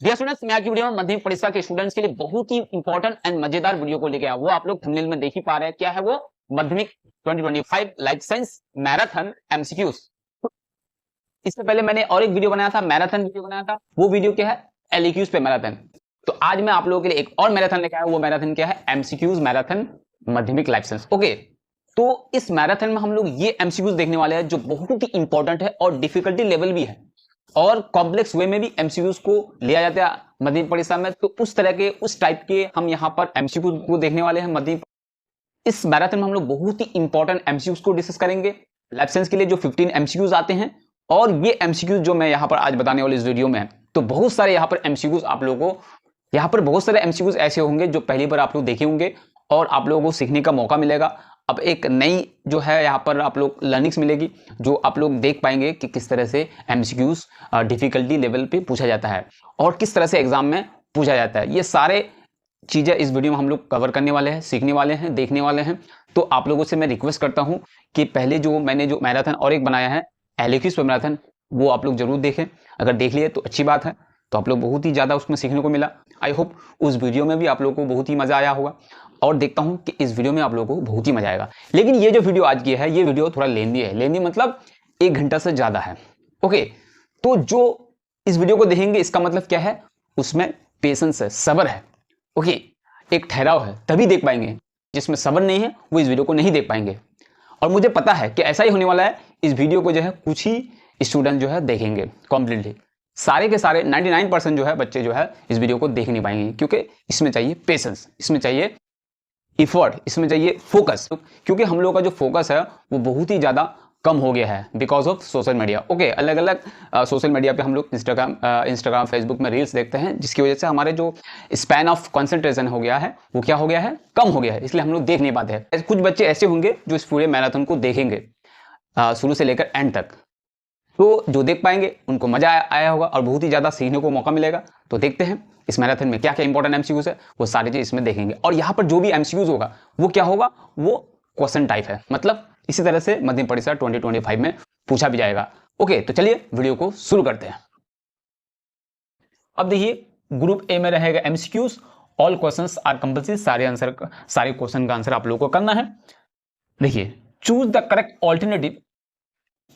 Dear students, मैं आपकी video में माध्यमिक परीक्षा के स्टूडेंट्स के लिए बहुत ही इंपॉर्टेंट एंड मजेदार वीडियो को लेके आया। वो आप लोग थंबनेल में देख ही पा रहे हैं। क्या है वो? माध्यमिक 2025 लाइफ साइंस मैराथन एमसीक्यूज। इससे पहले मैंने और एक वीडियो बनाया था, मैराथन वीडियो बनाया था। वो वीडियो क्या है? एलक्यूज पे मैराथन। तो आज मैं आप लोगों के लिए एक और मैराथन लेके आया। वो मैराथन क्या है? एमसीक्यूज मैराथन माध्यमिक लाइफ साइंस। ओके, तो इस मैराथन में हम लोग ये एमसीक्यूज देखने वाले हैं जो बहुत ही इंपॉर्टेंट है और डिफिकल्टी लेवल भी है, और कॉम्प्लेक्स वे में भी एमसीक्यूज को लिया जाता है माध्यमिक परीक्षा में। तो उस तरह के, उस टाइप के हम यहाँ पर एमसीक्यूज को देखने वाले हैं माध्यमिक। इस मैराथन में हम लोग बहुत ही इंपॉर्टेंट एमसीक्यूज को डिस्कस करेंगे। लाइफ साइंस के लिए जो 15 एमसीक्यूज आते हैं, और ये एमसीक्यूज जो मैं यहाँ पर आज बताने वाले इस वीडियो में है, तो बहुत सारे यहाँ पर एमसीक्यूज आप लोगों को, यहाँ पर बहुत सारे एमसीक्यूज ऐसे होंगे जो पहली बार आप लोग देखे होंगे और आप लोगों को सीखने का मौका मिलेगा। अब एक नई जो है यहाँ पर आप लोग लर्निंग्स मिलेगी, जो आप लोग देख पाएंगे कि किस तरह से एमसीक्यूज डिफिकल्टी लेवल पे पूछा जाता है और किस तरह से एग्जाम में पूछा जाता है। ये सारे चीजें इस वीडियो में हम लोग कवर करने वाले हैं, सीखने वाले हैं, देखने वाले हैं। तो आप लोगों से मैं रिक्वेस्ट करता हूं कि पहले जो मैंने जो मैराथन और एक बनाया है एलक्यूज पे मैराथन, वो आप लोग जरूर देखें। अगर देख लिए तो अच्छी बात है, तो आप लोग बहुत ही ज्यादा उसमें सीखने को मिला। आई होप उस वीडियो में भी आप लोगों को बहुत ही मजा आया होगा, और देखता हूं कि इस वीडियो में आप लोगों को बहुत ही मजा आएगा। लेकिन ये जो वीडियो आज की है, ये वीडियो थोड़ा लेंदी है। लेंदी मतलब 1 घंटा से ज्यादा है। ओके, तो जो इस वीडियो को देखेंगे इसका मतलब क्या है? उसमें पेशेंस है, सब्र है। ओके, एक ठहराव है, तभी देख पाएंगे। जिसमें सब्र नहीं है वो इस वीडियो को नहीं देख पाएंगे। और मुझे पता है कि ऐसा ही होने वाला है। इस वीडियो को जो है कुछ ही स्टूडेंट जो है देखेंगे कंप्लीटली। सारे के सारे 99% जो है बच्चे जो है इस वीडियो को देख नहीं पाएंगे, क्योंकि इसमें चाहिए पेशेंस, इसमें चाहिए इफर्ट, इसमें चाहिए फोकस। क्योंकि हम लोग का जो फोकस है वो बहुत ही ज्यादा कम हो गया है because of social media. Okay, अलग अलग सोशल मीडिया पे हम लोग इंस्टाग्राम फेसबुक में रील्स देखते हैं, जिसकी वजह से हमारे जो स्पैन ऑफ कंसंट्रेशन हो गया है वो क्या हो गया है? कम हो गया है। इसलिए हम लोग देख नहीं पाते हैं। कुछ बच्चे ऐसे होंगे जो इस पूरे मैराथन को देखेंगे शुरू से लेकर एंड तक। तो जो देख पाएंगे उनको मजा आया होगा और बहुत ही ज्यादा सीखने को मौका मिलेगा। तो देखते हैं इस मैराथन में क्या क्या इंपॉर्टेंट एमसीक्यूज है, वो सारी चीज इसमें देखेंगे। और यहाँ पर जो भी एमसीक्यूज होगा वो क्या होगा? वो क्वेश्चन टाइप है, मतलब इसी तरह से माध्यमिक परीक्षा 2025 में पूछा भी जाएगा। ओके, तो चलिए वीडियो को शुरू करते हैं। अब देखिए, ग्रुप ए में रहेगा MCQs. All questions are compulsory. सारे क्वेश्चन का आंसर आप लोगों को करना है। देखिए, choose the correct alternative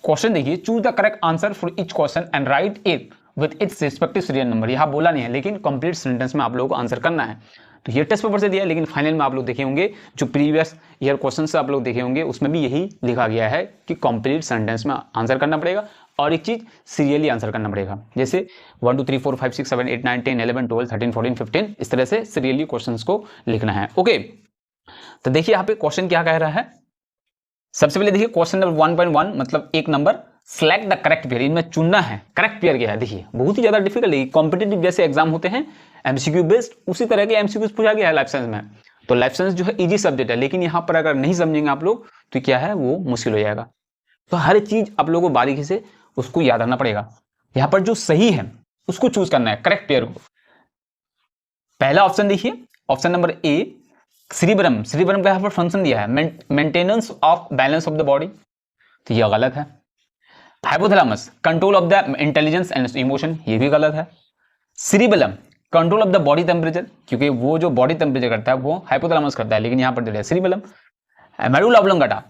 question. देखिए, choose the correct answer for each question and write it with its respective serial number. यहां बोला नहीं है, लेकिन कंप्लीट सेंटेंस में आप लोगों को आंसर करना है। तो ये टेस्ट पेपर से दिया है, लेकिन फाइनल में आप लोग देखे होंगे जो प्रीवियस ईयर क्वेश्चन से आप लोग देखे होंगे, उसमें भी यही लिखा गया है कि कंप्लीट सेंटेंस में आंसर करना पड़ेगा। और एक चीज, सीरियली आंसर करना पड़ेगा। जैसे 1 2 3 4 5 6 7 8 9 10 11 12 13 14 15, इस तरह से सीरियली क्वेश्चन को लिखना है। ओके, तो देखिए यहाँ पे क्वेश्चन क्या कह रहा है। सबसे पहले देखिए क्वेश्चन नंबर 1.1, मतलब 1 number, select the correct pair. इनमें चुनना है करेक्ट पेयर क्या है। देखिए, बहुत ही ज्यादा डिफिकल्ट है। कॉम्पिटिटिव जैसे एग्जाम होते हैं एमसीक्यू बेस्ड, उसी तरह के एमसीक्यू पूछा गया है लाइफ साइंस में। तो लाइफ साइंस जो है इजी सब्जेक्ट है, लेकिन यहाँ पर अगर नहीं समझेंगे आप लोग तो क्या है, वो मुश्किल हो जाएगा। तो हर चीज आप लोगों को बारीकी से उसको याद रखना पड़ेगा। यहाँ पर जो सही है उसको चूज करना है, करेक्ट पेयर को। पहला ऑप्शन देखिए, ऑप्शन नंबर ए, सेरिब्रम। सेरिब्रम का यहाँ पर फंक्शन दिया है maintenance of balance of the body, तो यह गलत है। Hypothalamus, control of the intelligence and emotion, ये भी गलत है। Cerebellum, control of the body temperature, क्योंकि वो जो बॉडी टेम्परेचर करता है वो हाइपोथैलेमस करता है, लेकिन यहाँ पर दे रहा है cerebellum. Medulla oblongata,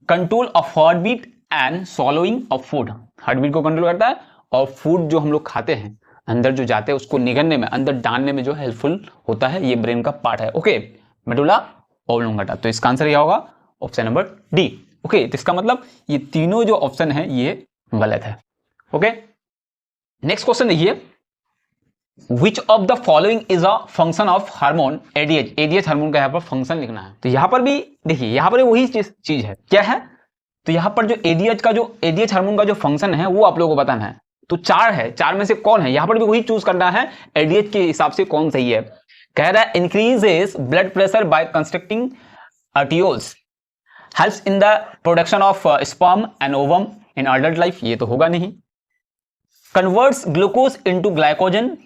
control of heart beat and swallowing of food, heart beat को कंट्रोल करता है और फूड जो हम लोग खाते हैं अंदर जो जाते हैं उसको निगलने में, अंदर डालने में जो हेल्पफुल होता है, ये ब्रेन का पार्ट है। Okay, medulla oblongata. तो इसका आंसर क्या होगा? Option number D. ओके, तो इसका मतलब ये तीनों जो ऑप्शन है ये गलत है। ओके, नेक्स्ट क्वेश्चन देखिए, which of the following is a function of hormone ADH. ADH hormone का यहाँ पर फंक्शन लिखना है। तो यहाँ पर भी देखिए, यहाँ पर वही चीज है, क्या है? तो यहाँ पर जो एडीएच हार्मोन का जो फंक्शन है वो आप लोगों को बताना है। तो 4 है, 4 में से कौन है? यहाँ पर भी वही चूज करना है, एडीएच के हिसाब से कौन सही है। कह रहा है increases blood pressure by constructing arterioles, helps in the production of sperm and ovum in adult life, ये तो होगा नहीं। Converts glucose into glycogen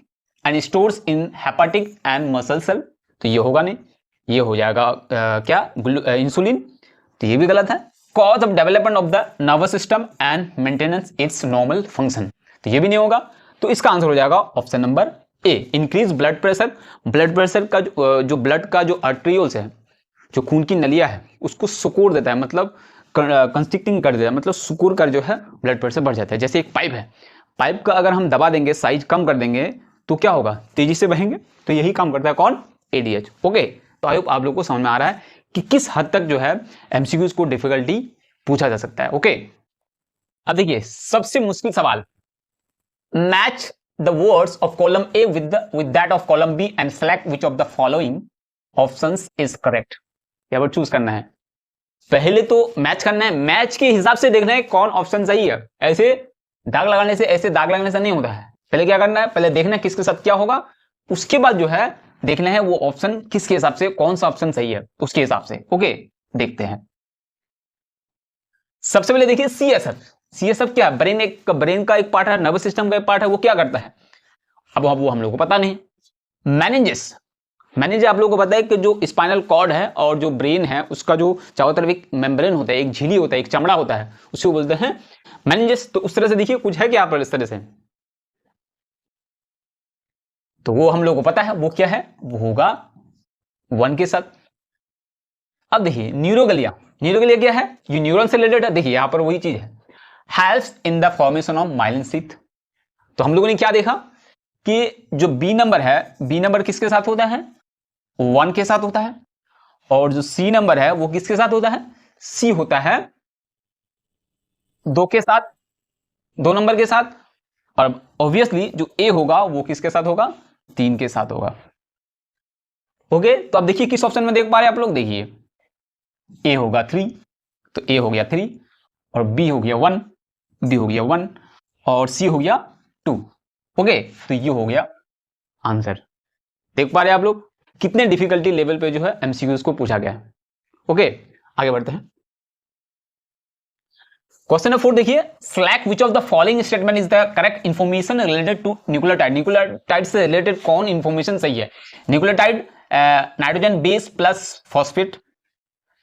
and stores in hepatic and muscle cell, तो ये होगा नहीं। ये हो जाएगा क्या? इंसुलिन, तो ये भी गलत है। Cause of development of the nervous system and maintenance it's normal function, तो ये भी नहीं होगा। तो इसका आंसर हो जाएगा ऑप्शन नंबर ए increase blood pressure, blood pressure का जो ब्लड का जो आर्ट्रियोल्स है, जो खून की नलियां है, उसको सुकोड़ देता है, मतलब कंस्ट्रिक्टिंग कर देता है, मतलब सुकोड़ कर जो है ब्लड प्रेशर बढ़ जाता है। जैसे एक पाइप है, पाइप का अगर हम दबा देंगे, साइज कम कर देंगे, तो क्या होगा, तेजी से बहेंगे। तो यही काम करता है कौन, एडीएच। ओके, तो आई होप आप लोग को समझ में आ रहा है कि किस हद तक जो है एमसीक्यूज को डिफिकल्टी पूछा जा सकता है। ओके, अब देखिए सबसे मुश्किल सवाल, match the words of column A with that of column B and select which of the following options is correct. यहाँ पर चूज करना है, पहले तो मैच करना है, मैच के हिसाब से देखना है कौन ऑप्शन सही है। ऐसे दाग लगाने से, ऐसे दाग लगाने से नहीं होता है। पहले क्या करना है, पहले देखना है किसके साथ क्या होगा, उसके बाद जो है देखना है वो ऑप्शन किसके हिसाब से, कौन सा ऑप्शन सही है उसके हिसाब से। ओके, देखते हैं। सबसे पहले देखिए सीएसएफ। सीएसएफ क्या है, ब्रेन का एक पार्ट है, नर्वस सिस्टम का एक पार्ट है, वो क्या करता है, अब वो हम लोग को पता नहीं। मैनेजेस, मैनेज आप लोगों को पता है कि जो स्पाइनल कॉर्ड है और जो ब्रेन है उसका जो चारों तरफ एक मेम्ब्रेन होता है, एक झिल्ली होता है, एक चमड़ा होता है, उसको बोलते हैं मैनेजेस। तो उस तरह से देखिए कुछ है क्या पर इस तरह से, तो वो हम लोग को पता है वो क्या है, वो होगा 1 के साथ। अब देखिए न्यूरोगलिया, न्यूरोगलिया क्या है, ये न्यूरॉन से रिलेटेड है। देखिए यहां पर वही चीज है, helps in the formation of myelin sheath. तो हम लोगों ने क्या देखा कि जो बी नंबर है, बी नंबर किसके साथ होता है, 1 के साथ होता है, और जो सी नंबर है वो किसके साथ होता है, सी होता है 2 के साथ, 2 नंबर के साथ। और ऑब्वियसली जो ए होगा वो किसके साथ होगा, 3 के साथ होगा। ओके, तो अब देखिए किस ऑप्शन में देख पा रहे हैं आप लोग, देखिए ए होगा 3, तो ए हो गया 3, और बी हो गया 1, बी हो गया 1, और सी हो गया 2। ओके, तो ये हो गया आंसर। देख पा रहे हैं आप लोग कितने डिफिकल्टी लेवल पे जो है एमसीक्यूज को पूछा गया है। ओके, आगे बढ़ते हैं। क्वेश्चन नंबर 4 देखिए, select which of the following statement is the correct information related to nucleotide. Nucleotide से रिलेटेड कौन इंफॉर्मेशन सही है, nucleotide nitrogen base plus phosphate,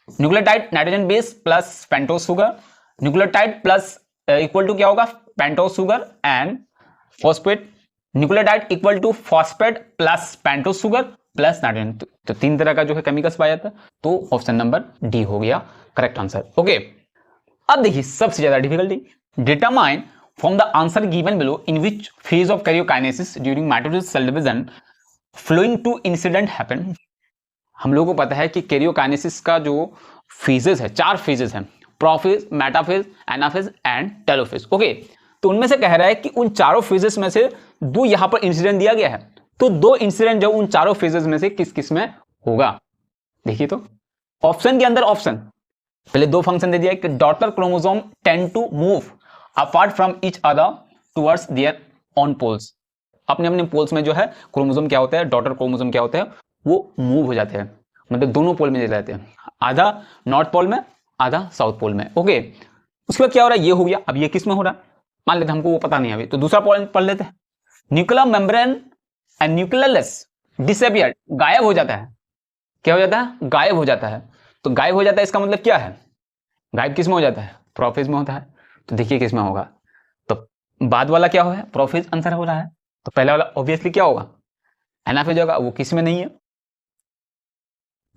nucleotide nitrogen base plus pentose sugar, nucleotide plus equal to क्या होगा, pentose sugar and phosphate, nucleotide equal to phosphate plus pentose sugar plus nitrogen. तो 3 तरह का जो है केमिकल्स पाया जाता है, तो ऑप्शन नंबर डी हो गया करेक्ट आंसर। ओके, अब देखिए सबसे ज्यादा difficulty, determine from the answer given below in which phase of karyokinesis during mitosis cell division following to incident happen. हम लोगों को पता है कि कैरियोकाइनेसिस का जो फेजेस है, 4 फेजेस हैं, prophase, metaphase, anaphase and telophase. Okay, तो उनमें से कह रहा है कि उन चारों फेजेस में से 2 यहां पर इंसिडेंट दिया गया है, तो 2 इंसिडेंट जो उन चारों फेजेस में से किस किस में होगा। देखिए तो ऑप्शन के अंदर ऑप्शन, पहले 2 फंक्शन दे दिया कि daughter chromosome tend to move apart from each other towards their own poles. अपने अपने पोल्स में जो है क्रोमोसोम क्या होता है, डॉटर क्रोमोसोम क्या होता है, वो मूव हो जाते हैं, मतलब दोनों पोल में चले जाते हैं, आधा नॉर्थ पोल में, आधा साउथ पोल में। ओके, उसके बाद क्या हो रहा है, ये हो गया। अब ये किस में हो रहा है, मान लेते हैं हमको वो पता नहीं है अभी, तो दूसरा पॉइंट पढ़ लेते हैं। Nuclear membrane and nucleus disappear, गायब हो जाता है। क्या हो जाता है, गायब हो जाता है। तो गायब हो जाता है इसका मतलब क्या है, गायब किस में हो जाता है, प्रोफेज में होता है। तो देखिए किस में होगा, तो बाद वाला क्या होगा, प्रोफेज आंसर हो रहा है, तो पहला वाला ऑब्वियसली क्या होगा, एनाफेज होगा, वो किस में नहीं है।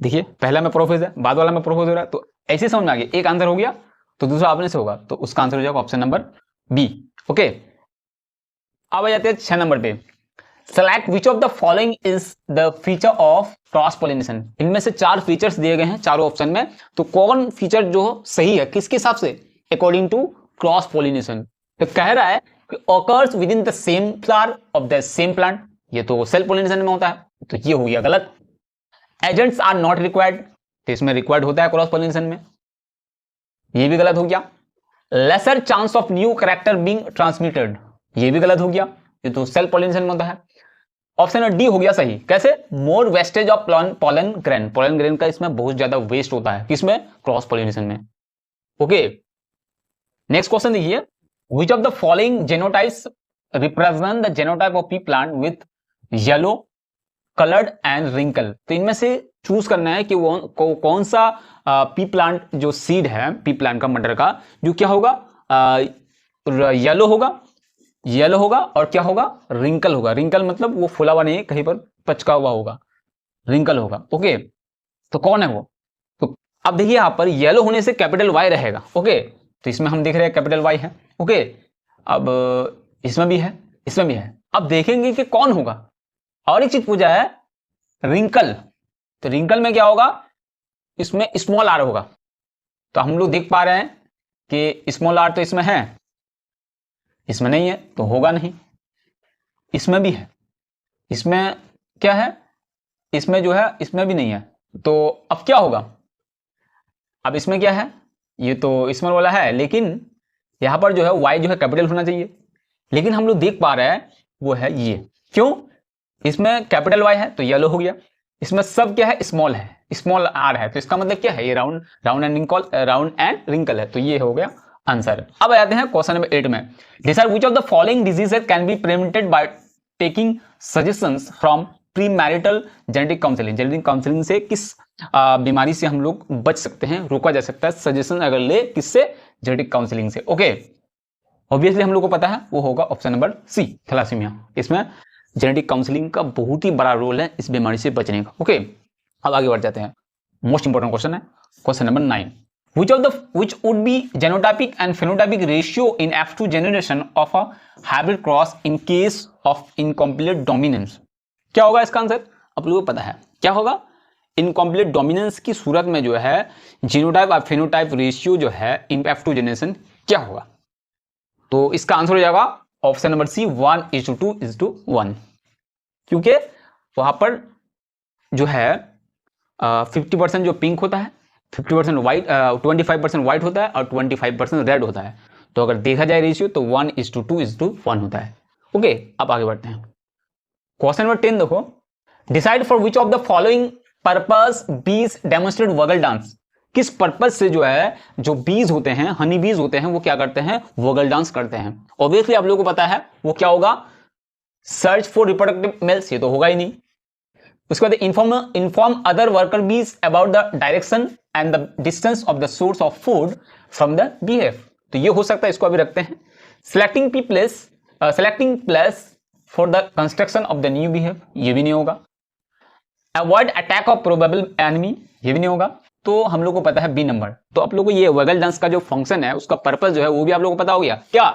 देखिए पहला में प्रोफेज है, बाद वाला में प्रोफेज हो रहा है, तो ऐसे समझ में आ गया, एक आंसर हो गया तो दूसरा अपने से होगा, तो उसका आंसर हो जाएगा ऑप्शन नंबर बी। ओके, अब आ जाते हैं 6 नंबर पे, select which of the following is the feature of cross pollination. इनमें से 4 फीचर्स दिए गए हैं चारों ऑप्शन में, तो कौन फीचर जो सही है किसके हिसाब से, अकॉर्डिंग टू क्रॉस पोलिनेशन। तो कह रहा है कि occurs with in the same flower of the same plant, ये तो सेल्फ पोलिनेशन में होता है, तो ये हो गया गलत। एजेंट्स आर नॉट रिक्वायर्ड, तो इसमें रिक्वायर्ड होता है क्रॉस पोलिनेशन में, ये भी गलत हो गया। Lesser chance of new character being transmitted, ये भी गलत हो गया, ये तो सेल्फ पोलिनेशन में होता है। ऑप्शन डी हो गया सही, कैसे, more wastage of pollen grain, pollen grain का इसमें बहुत ज्यादा वेस्ट होता है, किसमें, क्रॉस पोलिनेशन में। ओके, नेक्स्ट क्वेश्चन देखिए, which of the following genotypes represent the genotype of pea plant with yellow coloured and wrinkle. तो इनमें से चूज करना है कि वो कौन सा पी प्लांट जो सीड है, पी प्लांट का मटर का, जो क्या होगा, येलो होगा, येलो होगा और क्या होगा, रिंकल होगा। रिंकल मतलब वो फुला हुआ नहीं है, कहीं पर पचका हुआ होगा, रिंकल होगा। ओके, तो कौन है वो? तो अब देखिए यहां पर येलो होने से कैपिटल वाई रहेगा। ओके, तो इसमें हम देख रहे हैं कैपिटल वाई है। ओके, अब इसमें भी है, इसमें भी है। अब देखेंगे कि कौन होगा। और एक चीज पूछा है, रिंकल, तो रिंकल में क्या होगा, इसमें स्मॉल आर होगा। तो हम लोग देख पा रहे हैं कि स्मॉल आर तो इसमें है, इसमें नहीं है तो होगा नहीं। इसमें भी है, इसमें क्या है, इसमें जो है इसमें भी नहीं है। तो अब क्या होगा, अब इसमें क्या है, ये तो स्मॉल वाला है, लेकिन यहां पर जो है वाई जो है कैपिटल होना चाहिए, लेकिन हम लोग देख पा रहे हैं वो है ये। क्यों? इसमें कैपिटल वाई है तो येलो हो गया, इसमें सब क्या है, स्मॉल है, स्मॉल आर है, तो इसका मतलब क्या है, ये राउंड राउंड एंड रिंकल है, तो ये हो गया आंसर। अब आते हैं क्वेश्चन नंबर 8 में। Decide which of the following diseases can be prevented by taking suggestions from pre marital genetic counselling. Genetic counselling से किस बीमारी से हम लोग बच सकते हैं, रोका जा सकता है, सजेशन अगर ले किससे, जेनेटिक काउंसलिंग से। ओके, ऑब्वियसली हम लोग को पता है वो होगा ऑप्शन नंबर सी, थैलासीमिया। इसमें जेनेटिक काउंसलिंग का बहुत ही बड़ा रोल है इस बीमारी से बचने का। ओके, अब आगे बढ़ जाते हैं। मोस्ट इंपोर्टेंट क्वेश्चन है question number 9। which would be genotypic and phenotypic ratio in F2 generation of a hybrid cross in case of incomplete dominance? क्या होगा इसका आंसर? आप लोगों को पता है क्या होगा, इनकम्प्लीट डोमिनेंस की सूरत में जो है जीनोटाइप और फेनोटाइप रेशियो जो है इन F2 जनरेशन क्या होगा? तो इसका आंसर हो जाएगा ऑप्शन नंबर सी, 1:2:1, क्योंकि वहां पर जो है 50% जो पिंक होता है, 50% व्हाइट, 25% व्हाइट होता है और 25% रेड होता है। तो अगर देखा जाए रेशियो तो 1:2:1 होता है। ओके, अब आगे बढ़ते हैं। क्वेश्चन नंबर 10 देखो, decide for which of the following purpose बीज डेमोन्स्ट्रेट वोगल डांस। किस पर्पस से जो है, जो बीज होते हैं, हनी बीज होते हैं, वो क्या करते हैं, वोगल डांस करते हैं। ऑब्वियसली आप लोगों को पता है वो क्या होगा, सर्च फॉर रिप्रोडक्टिव मेल्स, ये तो होगा ही नहीं। उसके बाद inform other worker bees about the direction and the distance of the source of food from the behave, तो ये हो सकता है, इसको अभी रखते हैं। Selecting place for the construction of the new behave, ये भी नहीं होगा। Avoid attack of probable enemy, ये भी नहीं होगा। तो हम लोग को पता है बी नंबर। तो आप लोगों को ये वोगल डांस का जो फंक्शन है, उसका पर्पस जो है वो भी आप लोगों को पता हो गया, क्या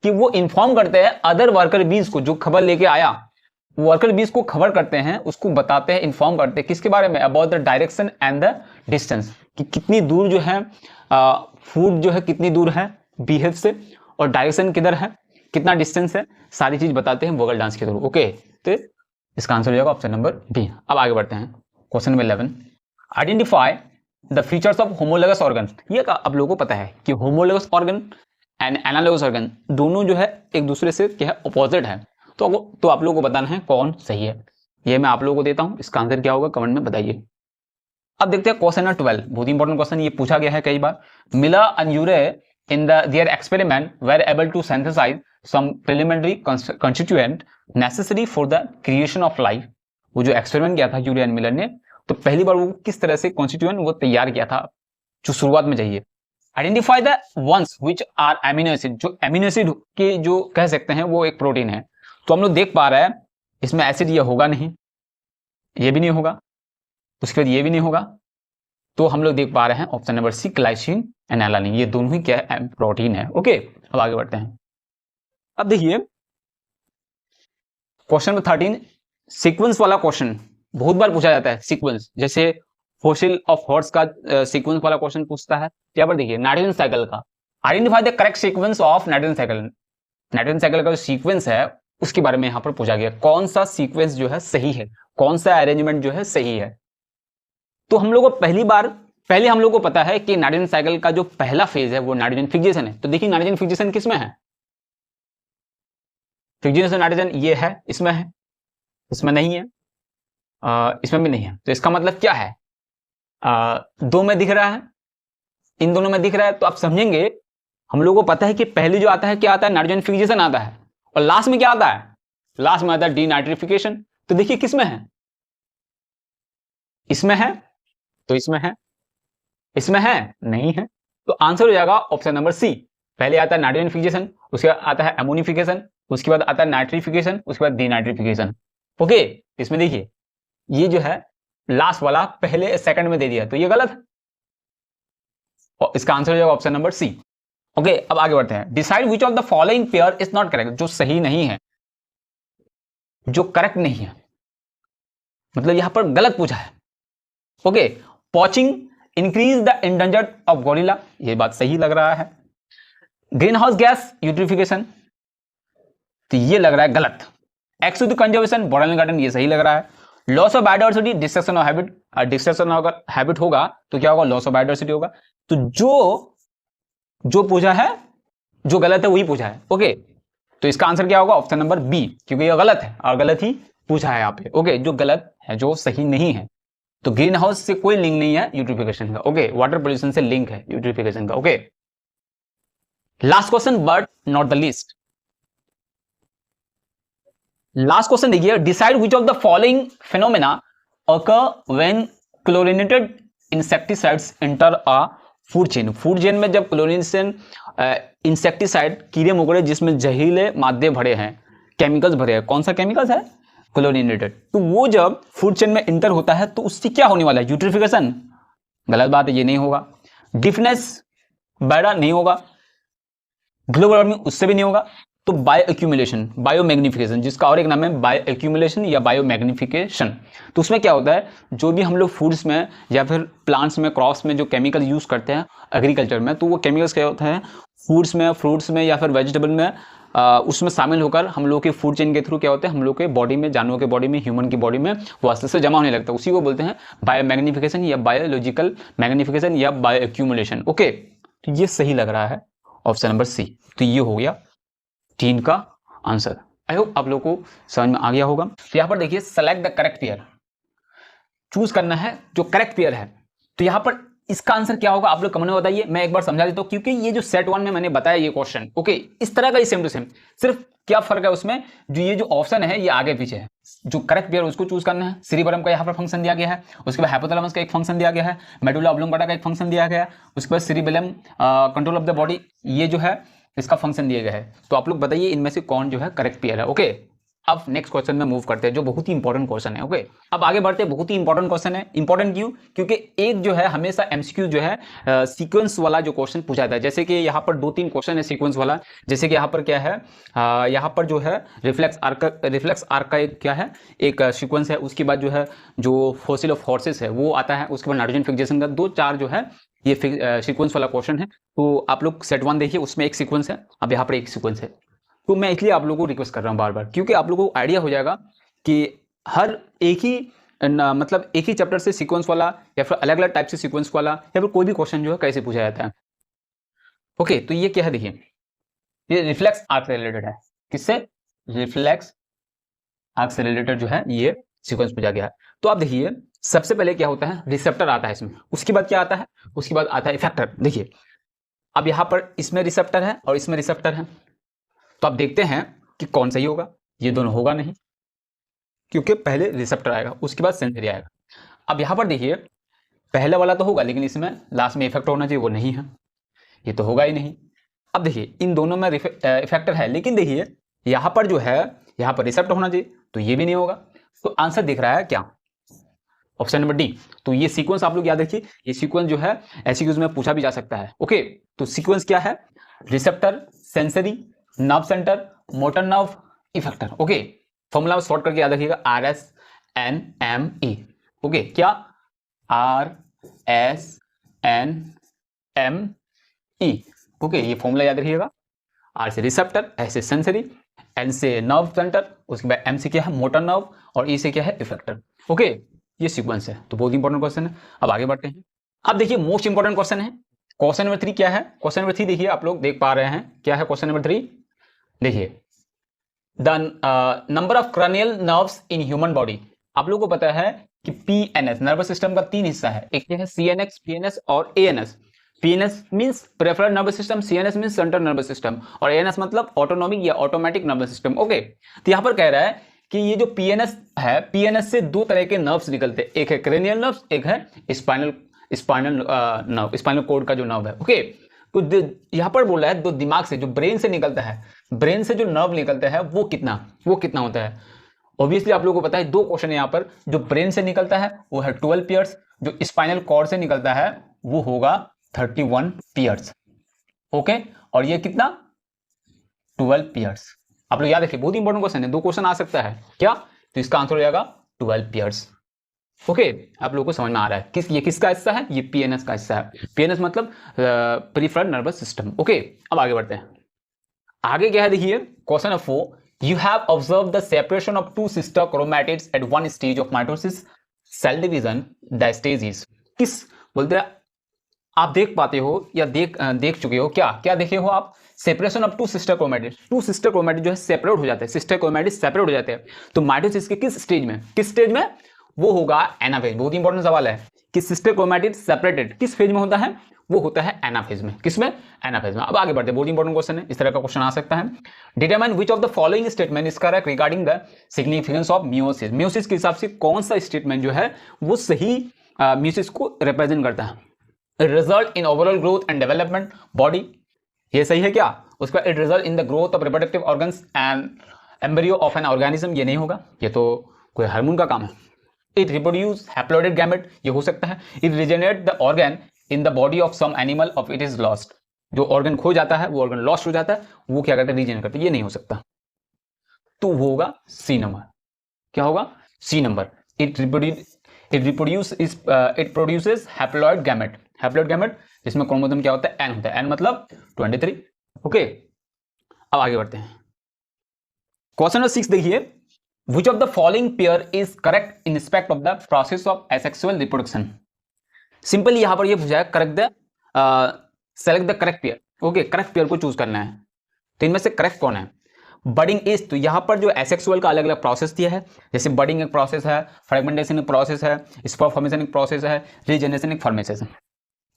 कि वो इन्फॉर्म करते हैं अदर वर्कर बीज को, जो खबर लेके आया वर्कर बीज को खबर करते हैं, उसको बताते हैं, इन्फॉर्म करते हैं किसके बारे में, about the direction and the distance, कि कितनी दूर जो है फूड जो है कितनी दूर है बीहेव से, और डायरेक्शन किधर है, कितना डिस्टेंस है, सारी चीज बताते हैं वोगल डांस के थ्रू। ओके, तो इसका आंसर हो जाएगा ऑप्शन नंबर बी। अब आगे बढ़ते हैं question number 11। Identify the features of homologous organ. ये आप लोगों को पता है कि homologous organ and analogous organ दोनों जो है एक दूसरे से क्या है, अपोजिट है। तो आप लोगों को बताना है कौन सही है। ये मैं आप लोगों को देता हूं, इसका आंसर क्या होगा कमेंट में बताइए। अब देखते हैं क्वेश्चन नंबर 12, बहुत इंपॉर्टेंट क्वेश्चन, ये पूछा गया है कई बार। Miller and Urey in their experiment were able to synthesize some preliminary constituent necessary for the creation of life. वो जो एक्सपेरिमेंट किया था यूरे एंड मिलर ने, तो पहली बार वो किस तरह से कॉन्स्टिट्यूएंट वो तैयार किया था, जो शुरुआत में चाहिए। Identify the ones which are amino acid, जो एमिनो एसिड के जो कह सकते हैं वो एक प्रोटीन है। तो हम लोग देख पा रहे हैं इसमें एसिड ये होगा नहीं, ये भी नहीं होगा, उसके बाद ये भी नहीं होगा। तो हम लोग देख पा रहे हैं option number C, glycine and alanine, ये दोनों ही क्या है, प्रोटीन है। ओके, अब आगे बढ़ते हैं। अब देखिए क्वेश्चन नंबर 13, सीक्वेंस वाला क्वेश्चन बहुत बार पूछा जाता है। सीक्वेंस जैसे फॉसिल ऑफ हॉर्स का सीक्वेंस वाला क्वेश्चन पूछता है। यहाँ पर देखिए नाइट्रोजन साइकिल का, identify the correct sequence of nitrogen cycle. Nitrogen cycle का जो सीक्वेंस है उसके बारे में यहां पर पूछा गया, कौन सा सीक्वेंस जो है सही है, कौन सा अरेंजमेंट जो है सही है। तो हम लोग को पहले हम लोग को पता है कि नाइट्रोजन साइकिल का जो पहला फेज है वो नाइट्रोजन फिक्सेशन है। तो देखिए नाइट्रोजन फिक्सेशन किसमें है, फिक्सेशन नाइट्रोजन ये है, इसमें है, इसमें नहीं है, इसमें भी नहीं है। तो इसका मतलब क्या है, दो में दिख रहा है, इन दोनों में दिख रहा है। तो आप समझेंगे, हम लोगों को पता है कि पहले जो आता है क्या आता है, नाइट्रोजन फिक्सेशन आता है, और लास्ट में क्या आता है, लास्ट में आता है डीनाइट्रिफिकेशन। तो देखिए किसमें है, इसमें है, तो इसमें है, इसमें है, नहीं है। तो आंसर हो जाएगा ऑप्शन नंबर सी। पहले आता है नाइट्रोजन फिक्सेशन, उसके बाद आता है एमोनिफिकेशन, उसके बाद आता है नाइट्रिफिकेशन, उसके बाद डीनाइट्रिफिकेशन। ओके, इसमें देखिए ये जो है लास्ट वाला पहले सेकंड में दे दिया, तो ये गलत है और इसका आंसर हो जाएगा ऑप्शन नंबर सी। ओके, अब आगे बढ़ते हैं। Decide which of the following pair is not correct, जो सही नहीं है, जो करेक्ट नहीं है, मतलब यहां पर गलत पूछा है। Okay, poaching increase the endangered of gorilla, ये बात सही लग रहा है। ग्रीन हाउस गैस यूट्रिफिकेशन, तो ये लग रहा है गलत। एक्सुद कंजर्वेशन बोटानिकल गार्डन, ये सही लग रहा है। Loss of biodiversity destruction of habit, destruction अगर हैबिट होगा तो क्या होगा, लॉस ऑफ बायोडाइवर्सिटी होगा। तो जो पूछा है, जो गलत है वही पूछा है। ओके, तो इसका आंसर क्या होगा, ऑप्शन नंबर बी, क्योंकि ये गलत है और गलत ही पूछा है यहाँ पे। ओके, जो गलत है, जो सही नहीं है। तो ग्रीन हाउस से कोई लिंक नहीं है यूट्रिफिकेशन का। ओके, वाटर पोल्यूशन से लिंक है यूट्रिफिकेशन का। Okay, last question but not the least. Last question देखिए, decide which of the following phenomena occur when chlorinated insecticides enter a food chain. Food chain में जब chlorination insecticide, कीड़े मकोड़े जिसमें जहरीले मादे भरे हैं, केमिकल्स भरे हैं, कौन सा केमिकल्स है, क्लोरिनेटेड, तो वो जब फूड चेन में इंटर होता है तो उससे क्या होने वाला है, यूट्रिफिकेशन। गलत बात है, ये नहीं होगा। डिफनेस बैडा नहीं होगा, ग्लोबल वार्मिंग उससे भी नहीं होगा। तो बायो एक्यूमुलेशन, बायो मैग्निफिकेशन, जिसका और एक नाम है बायो एक्यूमुलेशन या बायो मैग्निफिकेशन। तो उसमें क्या होता है, जो भी हम लोग फूड्स में या फिर प्लांट्स में, क्रॉप्स में जो केमिकल यूज करते हैं एग्रीकल्चर में, तो वो केमिकल्स क्या होते हैं, फूड्स में, फ्रूट्स में या फिर वेजिटेबल में उसमें शामिल होकर हम लोग के फूड चेन के थ्रू क्या होते हैं, हम लोग के बॉडी में, जानवरों के बॉडी में, ह्यूमन की बॉडी में वो आस्ते से जमा होने लगता है। उसी को बोलते हैं बायो मैग्निफिकेशन या बायोलॉजिकल मैग्निफिकेशन या बायो एक्यूमुलेशन। ओके, तो ये सही लग रहा है ऑप्शन नंबर सी। तो ये हो गया 3 का आंसर। आई होप आप लोगों को समझ में आ गया होगा। तो यहां पर देखिए, select the correct pair, choose करना है जो करेक्ट पेयर है। तो यहां पर इसका आंसर क्या होगा, आप लोग कमेंट में बताइए। मैं एक बार समझा देता हूं, क्योंकि ये जो सेट 1 में मैंने बताया ये क्वेश्चन, ओके, इस तरह का ही सेम टू सेम, सिर्फ क्या फर्क है उसमें, जो ये जो ऑप्शन है ये आगे पीछे है। जो करेक्ट पेयर उसको चूज करना है। सेरिबरम का यहाँ पर फंक्शन दिया गया है, उसके बाद हाइपोथैलेमस का एक फंक्शन दिया गया है, मेडुला ऑब्लोंगेटा का एक फंक्शन दिया गया है, उसके बाद cerebellum control of the body, ये जो है इसका फंक्शन दिया गया है। तो आप लोग बताइए इनमें से कौन जो है करेक्ट पेयर है। ओके, अब नेक्स्ट क्वेश्चन में मूव करते हैं, जो बहुत ही इंपॉर्टेंट क्वेश्चन है। ओके, अब आगे बढ़ते हैं। बहुत ही इंपॉर्टेंट क्वेश्चन है। इंपॉर्टेंट क्यों, क्योंकि एक जो है हमेशा एमसीक्यू जो है सीक्वेंस वाला जो क्वेश्चन पूछा जाता है। जैसे कि यहाँ पर 2-3 क्वेश्चन है सीक्वेंस वाला। जैसे कि यहाँ पर क्या है, यहाँ पर जो है रिफ्लेक्स आर्क का एक क्या है, एक सीक्वेंस है। उसके बाद जो है जो फॉसिल ऑफ हॉर्सेस है वो आता है। उसके बाद नाइट्रोजन फिक्सेशन का 2-4 जो है ये सीक्वेंस वाला क्वेश्चन है। तो आप लोग सेट 1 देखिए, उसमें एक सीक्वेंस है, अब यहाँ पर एक सीक्वेंस है। तो मैं इसलिए आप लोगों को रिक्वेस्ट कर रहा हूँ बार बार, क्योंकि आप लोगों को आइडिया हो जाएगा कि हर एक ही मतलब एक ही चैप्टर से सीक्वेंस वाला या फिर अलग अलग टाइप से सीक्वेंस वाला या फिर कोई भी क्वेश्चन जो है कैसे पूछा जाता है। ओके, तो ये क्या है, देखिए ये रिफ्लेक्स आर्क से रिलेटेड है। किससे, रिफ्लेक्स आर्क से रिलेटेड जो है ये सीक्वेंस पूछा गया है। तो आप देखिए, सबसे पहले क्या होता है, रिसेप्टर आता है इसमें। उसके बाद क्या आता है, उसके बाद आता है इफेक्टर। देखिए अब यहाँ पर इसमें रिसेप्टर है और इसमें रिसेप्टर है, तो आप देखते हैं कि कौन सही होगा। ये दोनों होगा नहीं, क्योंकि पहले रिसेप्टर आएगा उसके बाद सेंसरी आएगा। अब यहां पर देखिए, पहले वाला तो होगा लेकिन इसमें लास्ट में इफेक्टर होना चाहिए, वो नहीं है, ये तो होगा ही नहीं। अब देखिए इन दोनों में इफेक्टर है, लेकिन देखिए यहां पर जो है, यहां पर रिसेप्टर होना चाहिए, तो ये भी नहीं होगा। तो आंसर दिख रहा है क्या, ऑप्शन नंबर डी। तो ये सीक्वेंस आप लोग याद रखिए, ये सीक्वेंस जो है एमसीक्यूज में पूछा भी जा सकता है। ओके, तो सीक्वेंस क्या है, receptor, sensory, nerve centre, motor nerve, effector. Okay, formula short करके याद रखिएगा, RSNME। ओके, क्या, RSNME। ओके, ये फॉर्मूला याद रखिएगा। R से रिसेप्टर, S से सेंसरी, N से नर्व सेंटर, उसके बाद M से क्या है, मोटर नर्व, और E से क्या है, इफेक्टर। ओके, ये सीक्वेंस है। तो बहुत इंपॉर्टेंट क्वेश्चन है। अब आगे बढ़ते हैं। अब देखिए मोस्ट इंपॉर्टेंट क्वेश्चन है, क्वेश्चन नंबर 3 क्या है। क्वेश्चन नंबर 3 देखिए, आप लोग देख पा रहे हैं क्या है क्वेश्चन नंबर 3। देखिए, the number of cranial nerves in human body. आप लोगों को पता है कि पीएनएस नर्वस सिस्टम का 3 हिस्सा है, एक है सीएनएक्स, पीएनएस और ANS. PNS means peripheral nervous system, CNS means central nervous system, और एएनएस मतलब ऑटोनॉमिक या ऑटोमेटिक नर्वस सिस्टम। ओके, तो यहां पर कह रहा है कि ये जो पीएनएस है, पीएनएस से 2 तरह के नर्व्स निकलते हैं, एक है क्रेनियल नर्व्स, एक है स्पाइनल कोड का जो नर्व है। ओके, तो यहां पर बोला है दो दिमाग से, जो ब्रेन से निकलता है, ब्रेन से जो नर्व निकलता है वो कितना होता है? ऑब्वियसली आप लोगों को पता है, दो क्वेश्चन है यहाँ पर। जो ब्रेन से निकलता है वो है 12 पेयर्स, जो स्पाइनल कॉर्ड से निकलता है वो होगा 31 पेयर्स। ओके, और ये कितना? 12 पेयर्स। आप लोग याद रखिए, बहुत इंपॉर्टेंट क्वेश्चन है, दो क्वेश्चन आ सकता है क्या, तो इसका आंसर हो जाएगा 12 पेयर्स। ओके, आप लोगों को समझ में आ रहा है ये किसका हिस्सा है? ये पीएनएस का हिस्सा है। पीएनएस मतलब पेरिफेरल नर्वस सिस्टम। ओके, अब आगे बढ़ते हैं। आगे क्या है देखिए, question number 4, you have observe the separation of two sister chromatids at one stage of mitosis, cell division, the stage is. किस बोलते हैं, आप देख पाते हो या देख चुके हो, क्या देखे हो आप? Separation of two sister chromatids. Two sister chromatid जो है सेपरेट हो जाते हैं, सिस्टर क्रोमैटिड सेपरेट हो जाते हैं। तो माइटोसिस के किस स्टेज में? वो होगा एनाफेज। बहुत इंपॉर्टेंट सवाल है कि सिस्टर क्रोमैटिड सेपरेटेड किस फेज में होता है? वो होता है एनाफेज में। किसमें? एनाफेज में। अब आगे बढ़ते हैं, बहुत इंपॉर्टेंट क्वेश्चन है, इस तरह का क्वेश्चन आ सकता है। Determine which of the following statement is correct regarding the significance of meiosis. Meiosis के हिसाब से कौन सा स्टेटमेंट जो है वो सही मियोसिस को रिप्रेजेंट करता है? Result in overall growth and development body, ये सही है क्या? उसका it result in the growth of reproductive organs and embryo of an organism, ये नहीं होगा, ये तो कोई हार्मोन का काम है। इट रिप्रोड्यूस हैप्लॉइडेड गैमेट, ये हो सकता है। It regenerate the organ in the body of some animal of it is lost, जो ऑर्गन खो जाता है, वो ऑर्गन लॉस्ट हो जाता है, वो क्या करता है? रीजेनरेट करता है, ये नहीं हो सकता। तो वो होगा सी नंबर। क्या होगा? C number. It produces haploid gamete. Haploid gamete जिसमें क्रोमोसोम क्या होता है? एन होता है। एन मतलब 23। ओके, अब आगे बढ़ते हैं। क्वेश्चन नंबर 6 देखिए, which of the following pair is correct in respect of the process of asexual reproduction. Simply यहां पर ये पूछा है, select the correct pair. Okay, correct pair को चूज करना है, तो इनमें से करेक्ट कौन है? बडिंग इज, तो यहां पर जो एसेक्सुअल का अलग अलग प्रोसेस दिया है, जैसे बडिंग एक प्रोसेस है, फ्रेगमेंटेशन एक प्रोसेस है, स्पर्म फॉर्मेशन एक प्रोसेस है, रीजनरेशन एक फॉर्मेशन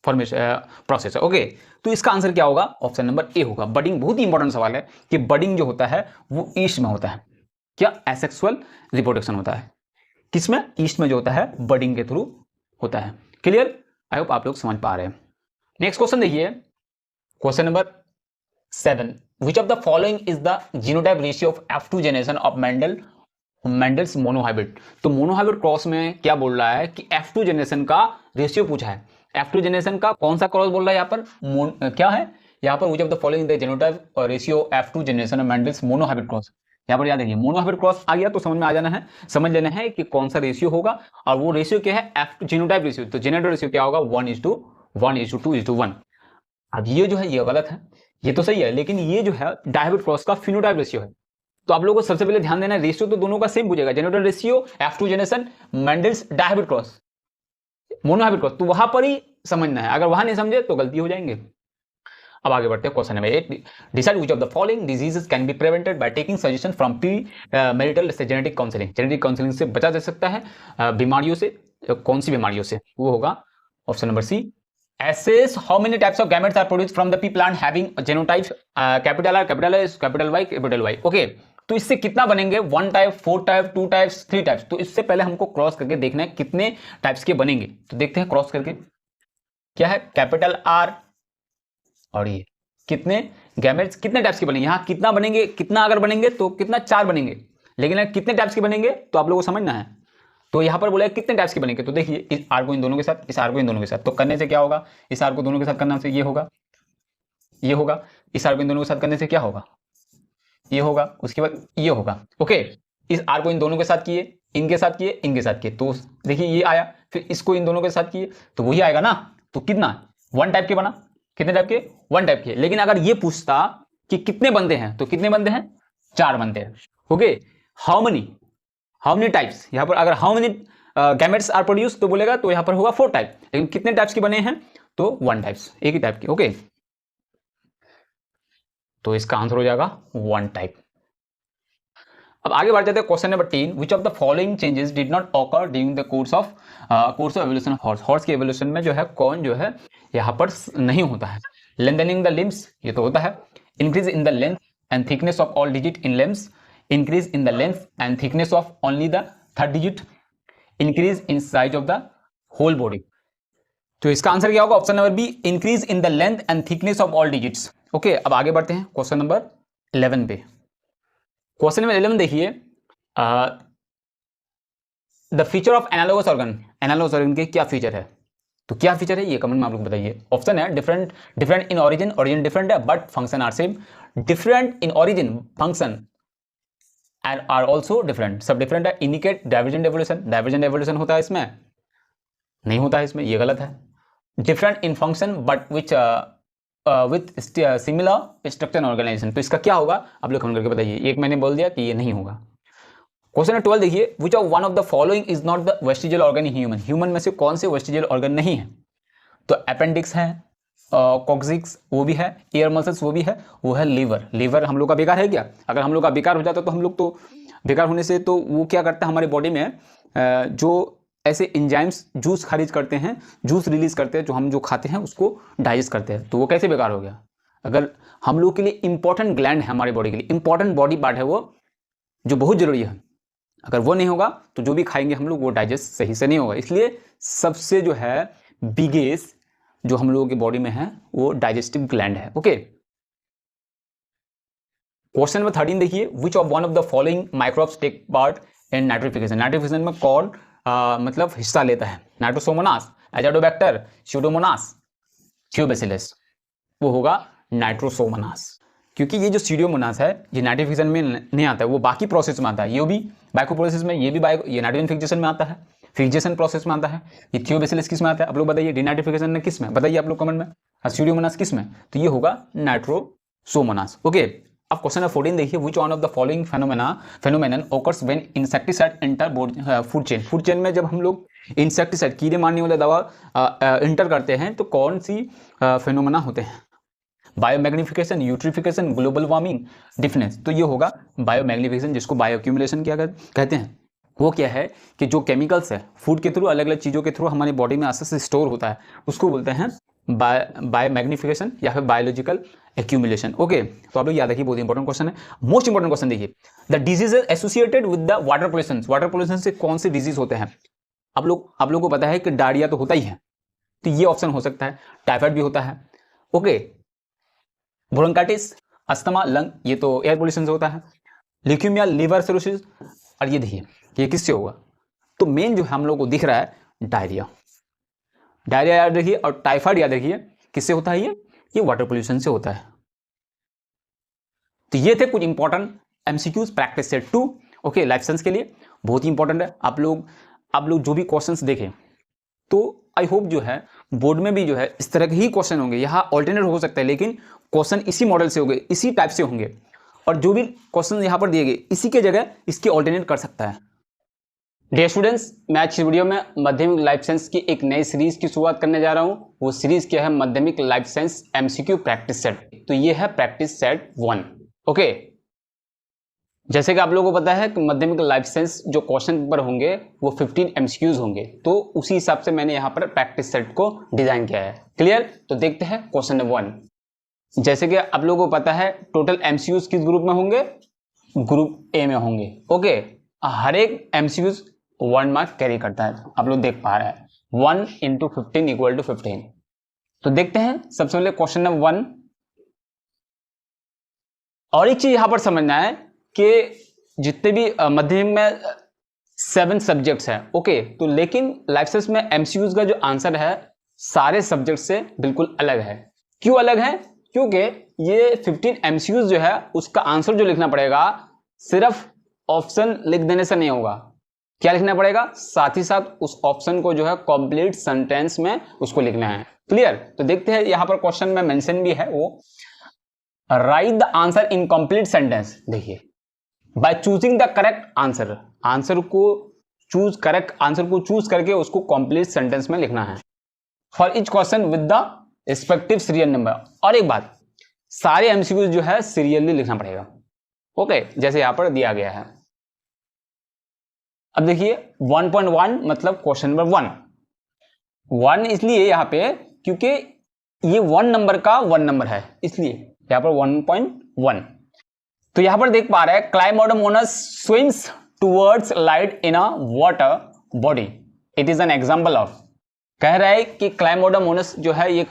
प्रोसेस है। ओके, तो इसका आंसर क्या होगा? ऑप्शन नंबर ए होगा, बडिंग। बहुत ही इंपॉर्टेंट सवाल है कि बडिंग जो होता है वो ईस्ट में होता है। क्या? एसेक्सुअल रिप्रोडक्शन होता है किसमें? ईस्ट में जो होता है बडिंग के थ्रू होता है। क्लियर? आई होप आप लोग समझ पा रहे हैं। नेक्स्ट क्वेश्चन देखिए, question number 7, which of the following is the genotype ratio of F2 generation of Mendel's monohybrid. तो मोनोहाइब्रिड क्रॉस में क्या बोल रहा है कि F2 जनरेशन का रेशियो पूछा है। F2 जनरेशन का कौन सा क्रॉस बोल रहा है यहाँ पर? क्या है यहाँ पर? which of the following the genotype ratio F2 generation of Mendel's monohybrid cross. यहाँ पर याद रखिए, मोनोहाइब्रिड क्रॉस आ गया तो समझ में आ जाना है, समझ लेना है कि कौन सा रेशियो होगा, और वो रेशियो क्या है? F2 genotype ratio. तो जीनोटाइप रेशियो क्या होगा? 1:1:2:1। अब ये जो है ये गलत है, ये तो सही है, लेकिन ये जो है डायहाइब्रिड क्रॉस का फिनोटाइप रेशियो है। तो आप लोगों को सबसे पहले ध्यान देना है, रेशियो तो दोनों का सेम पूछेगा, genotype ratio, F2 generation, Mendel's dihybrid cross, monohybrid cross, तो वहां पर ही समझना है। अगर वहां नहीं समझे तो गलती हो जाएंगे। अब आगे बढ़ते हैं, question number 8, decide which of the following diseases can be prevented by taking suggestion from pre marital genetic counselling. Genetic counselling से बचा जा सकता है बीमारियों से। कौन सी बीमारियों से? वो होगा option number C. Assess how many types of gametes are produced from the pea plant having genotypes capital R, capital S, capital Y, capital Y. Okay, तो इससे कितना बनेंगे? 1 टाइप, 4 टाइप, 2 टाइप्स, 3 टाइप्स। तो इससे पहले हमको क्रॉस करके देखना है कितने टाइप्स के बनेंगे। तो देखते हैं क्रॉस करके क्या है, कैपिटल R और ये कितने गैमेट्स, कितने टाइप्स के बनेंगे। यहाँ कितना बनेंगे, कितना अगर बनेंगे तो कितना 4 बनेंगे, लेकिन कितने टाइप्स के बनेंगे तो आप लोगों को समझना है। तो यहां पर बोला है कितने टाइप्स के बनेंगे, तो देखिए इस आर को इन दोनों के साथ, इस आर को इन दोनों के साथ, तो करने से क्या होगा? इस आर को दोनों के साथ करने से ये होगा, ये होगा। इस आर को इन दोनों के साथ करने से क्या होगा? ये होगा। उसके बाद ये होगा। ओके, इस आर को इन दोनों के साथ किए, इनके साथ किए, इनके साथ किए, तो देखिए ये आया। फिर इसको इन दोनों के साथ किए तो वही आएगा ना। तो कितना? 1 टाइप के बना। कितने टाइप के? 1 टाइप के। लेकिन अगर ये पूछता कि कितने बनते हैं, तो कितने बनते हैं? 4 बनते हैं। ओके, हाउ मेनी टाइप्स, यहां पर अगर how many gametes are produce तो बोलेगा तो यहां पर होगा 4 टाइप, लेकिन कितने टाइप्स के बने हैं? तो 1 टाइप्स, एक ही टाइप के। ओके, तो इसका आंसर हो जाएगा 1 टाइप। अब आगे बढ़ जाते हैं, question number 10, which of the following changes did not occur during the course of evolution of horse. Horse के एवोल्यूशन में जो है कौन जो है यहां पर नहीं होता है? लेंथनिंग द लिम्स, ये तो होता है। Increase in the length and thickness of all digit in limbs, increase in the length and thickness of only the third digit, increase in size of the whole body। तो इसका answer क्या होगा? Option number B, increase in the length and thickness of all digits. Okay, अब आगे बढ़ते हैं, question number 11 पे, question number 11 देखिए, the feature of analogous organ, analogous organ के क्या फीचर है, तो क्या फीचर है ये कमेंट में आप लोग बताइए। ऑप्शन है different, different in origin, origin different है but function are same, different in origin, function and are also different, सब डिफरेंट है। Indicate divergent evolution, divergent evolution होता है इसमें, नहीं होता है इसमें, ये गलत है। Different in function but which with similar structure organisation, तो इसका क्या होगा आप लोग कमेंट करके बताइए। एक मैंने बोल दिया कि ये नहीं होगा। क्वेश्चन नंबर 12 देखिए, which of one of the following is not the vestigial organ in human, human में से कौन से वेस्टिजियल ऑर्गन नहीं है, तो अपेंडिक्स है, कॉक्सिक्स वो भी है, एयर मसल्स वो भी है, वो है लीवर। लीवर हम लोग का बेकार है क्या, अगर हम लोग का बेकार हो जाता तो हम लोग तो बेकार होने से तो वो क्या करता है हमारे बॉडी में जो ऐसे इंजाइम्स जूस खारिज करते हैं, जूस रिलीज करते हैं, जो हम जो खाते हैं उसको डाइजेस्ट करते हैं, तो वो कैसे बेकार हो गया। अगर हम लोग के लिए इंपॉर्टेंट ग्लैंड है, हमारे बॉडी के लिए इंपॉर्टेंट बॉडी पार्ट है वो, जो बहुत जरूरी है, अगर वो नहीं होगा तो जो भी खाएंगे हम लोग वो डाइजेस्ट सही से नहीं होगा। इसलिए सबसे जो है बिगेस्ट जो हम लोगों की बॉडी में है वो डाइजेस्टिव ग्लैंड है। ओके, क्वेश्चन नंबर 13 देखिए, which of one of the following microbes take part in nitrification, nitrification में कौन मतलब हिस्सा लेता है, नाइट्रोसोमोनास, एजाडोबैक्टर, स्यूडोमोनास, थियोबैसिलस, वो होगा नाइट्रोसोमोनास। क्योंकि ये जो सीडियोमोनास है ये नाइट्रोफिकेशन में नहीं आता है, वो बाकी प्रोसेस में आता है, ये भी बाइको प्रोसेस में, ये भी ये नाइट्रोजन फिक्सेशन में आता है, फिक्सेशन प्रोसेस में आता है। ये थियोबैसिलस किस में आता है आप लोग बताइए, डिनाइट्रोफिकेशन में किस में, बताइए आप लोग कमेंट में, और सीडियोमोनास किस में, तो ये होगा नाइट्रोसोमोनास। ओके, अब क्वेश्चन नंबर 14 देखिए, which one of the following phenomenon occurs when insecticide enter food chain, food chain में जब हम लोग इंसेक्टिसाइड कीड़े मारने वाले दवा इंटर करते हैं तो कौन सी फेनोमेना होते हैं, biomagnification, eutrophication, global warming, difference, तो ये होगा बायोमैग्निफिकेशन, जिसको बायो एक्यूमुलेशन क्या कहते हैं। वो क्या है कि जो केमिकल्स है फूड के थ्रू, अलग अलग चीज़ों के थ्रू हमारी बॉडी में आस्ते से स्टोर होता है, उसको बोलते हैं बायोमैग्निफिकेशन या फिर बायोलॉजिकल एक्यूमुलेशन। ओके, तो आप लोग याद रखिए, बहुत इंपॉर्टेंट क्वेश्चन है, मोस्ट इंपॉर्टेंट क्वेश्चन देखिए, the diseases associated with the water pollution, water pollution से कौन से डिजीज होते हैं। आप लोग को पता है कि डायरिया तो होता ही है, तो ये ऑप्शन हो सकता है, टाइफाइड भी होता है, ओके, ब्रोंकाइटिस, अस्थमा, लंग, ये तो एयर पोल्यूशन से होता है, ल्यूकेमिया, लिवर सिरोसिस, और ये देखिए ये किससे होगा, तो मेन जो हम लोग को दिख रहा है डायरिया, डायरिया याद रखिए, और टाइफाइड याद रखिए, किससे होता है ये वाटर पोल्यूशन से होता है। तो ये थे कुछ important MCQs practice set 2, okay, life science के लिए बहुत ही इंपॉर्टेंट है। आप लोग जो भी क्वेश्चंस देखें तो आई होप जो है बोर्ड में भी जो है इस तरह के ही क्वेश्चन होंगे, यहाँ ऑल्टरनेट हो सकता है लेकिन क्वेश्चन इसी मॉडल से होंगे, इसी टाइप से होंगे, और जो भी क्वेश्चन यहाँ पर दिए गए इसी के जगह इसकी ऑल्टरनेट कर सकता है। डियर स्टूडेंट्स, मैं आज की वीडियो में माध्यमिक लाइफ साइंस की एक नई सीरीज की शुरुआत करने जा रहा हूँ। वो सीरीज क्या है, माध्यमिक life science MCQ practice set. तो ये है प्रैक्टिस सेट 1। ओके, जैसे कि आप लोगों को पता है कि माध्यमिक लाइफ साइंस जो क्वेश्चन पेपर होंगे वो 15 एमसीक्यूज होंगे, तो उसी हिसाब से मैंने यहाँ पर प्रैक्टिस सेट को डिजाइन किया है। क्लियर? तो देखते हैं क्वेश्चन नंबर 1। जैसे कि आप लोगों को पता है टोटल एमसीक्यूज किस ग्रुप में होंगे, ग्रुप ए में होंगे। ओके, हर एक एमसीक्यूज 1 मार्क कैरी करता है, आप लोग देख पा रहे हैं 1 × 15 = 15। तो देखते हैं सबसे पहले क्वेश्चन नंबर 1। और एक चीज यहां पर समझना है कि जितने भी माध्यमिक में 7 सब्जेक्ट्स हैं, ओके, तो लेकिन लाइफ साइंस में एमसीक्यूज का जो आंसर है सारे सब्जेक्ट से बिल्कुल अलग है। क्यों अलग है? क्योंकि ये 15 एमसीक्यूज जो है उसका आंसर जो लिखना पड़ेगा सिर्फ ऑप्शन लिख देने से नहीं होगा, क्या लिखना पड़ेगा, साथ ही साथ उस ऑप्शन को जो है कंप्लीट सेंटेंस में उसको लिखना है। क्लियर? तो देखते हैं यहां पर क्वेश्चन में मेंशन भी है, वो write the answer in complete sentence. देखिए, by choosing the correct answer, answer को चूज करके उसको कंप्लीट सेंटेंस में लिखना है। For each question with the respective serial number. और एक बात, सारे एमसीक्यूज जो है सीरियली लिखना पड़ेगा, ओके, जैसे यहां पर दिया गया है। अब देखिए 1.1 मतलब क्वेश्चन नंबर 1 इसलिए यहां पे क्योंकि ये 1 नंबर का 1 नंबर है, इसलिए यहां पर 1.1। तो यहां पर देख पा रहे हैं Chlamydomonas swims towards light in a water body, it is an example of. कह रहा है कि क्लाइमोडोमोनास जो है ये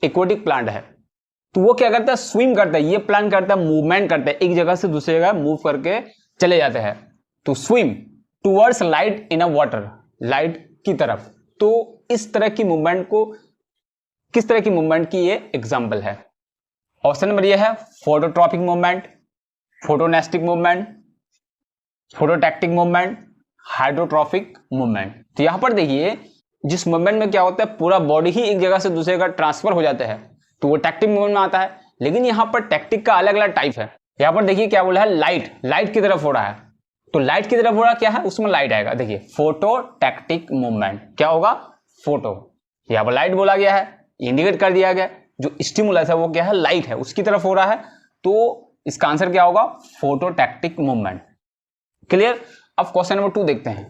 एक्वेटिक प्लांट है, तो वो क्या करता है, स्विम करता है, ये प्लांट करता है, मूवमेंट करता है, एक जगह से दूसरी जगह मूव करके चले जाते हैं। तो swim towards light in a water, light की तरफ। तो इस तरह की मूवमेंट को, किस तरह की मूवमेंट की ये एग्जांपल है? ऑप्शन नंबर ये है phototropic movement, photonastic movement, phototactic movement, hydrotropic movement. तो यहां पर देखिए जिस मूवमेंट में क्या होता है, पूरा बॉडी ही एक जगह से दूसरी जगह ट्रांसफर हो जाता है, तो वो टैक्टिक मूवमेंट में आता है। लेकिन यहां पर टैक्टिक का अलग अलग टाइप है। यहां पर देखिए क्या बोला है, लाइट, लाइट की तरफ हो रहा है। तो लाइट की तरफ हो रहा क्या है, उसमें लाइट आएगा। देखिए फोटोटैक्टिक मूवमेंट क्या होगा, फोटो, यहां पर लाइट बोला गया है, इंडिकेट कर दिया गया, जो स्टिमुलस है वो क्या है, लाइट है, उसकी तरफ हो रहा है। तो इसका आंसर क्या होगा, फोटोटैक्टिक मूवमेंट। क्लियर? अब क्वेश्चन नंबर 2 देखते हैं।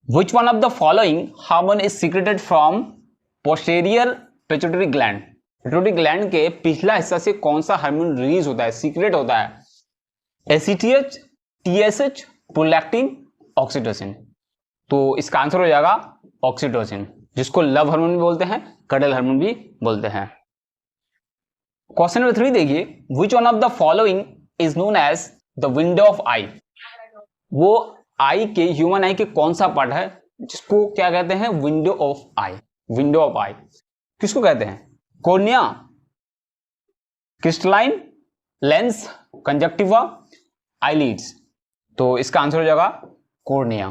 Which one of the following hormone is secreted from posterior pituitary gland? Pituitary gland के पिछला हिस्सा से कौन सा हार्मोन रिलीज होता है, सीक्रेट होता है? ACTH, TSH, prolactin, oxytocin. तो इसका आंसर हो जाएगा ऑक्सीटोसिन, जिसको लव हार्मोन भी बोलते हैं, कडल हार्मोन भी बोलते हैं। क्वेश्चन नंबर 3 देखिए, which one of the following is known as the window of eye? वो आई के, ह्यूमन आई के कौन सा पार्ट है जिसको क्या कहते हैं, window of eye? Window of eye किसको कहते हैं? Cornea, crystalline, lens, conjunctiva, eyelids. तो इसका आंसर हो जाएगा कॉर्निया।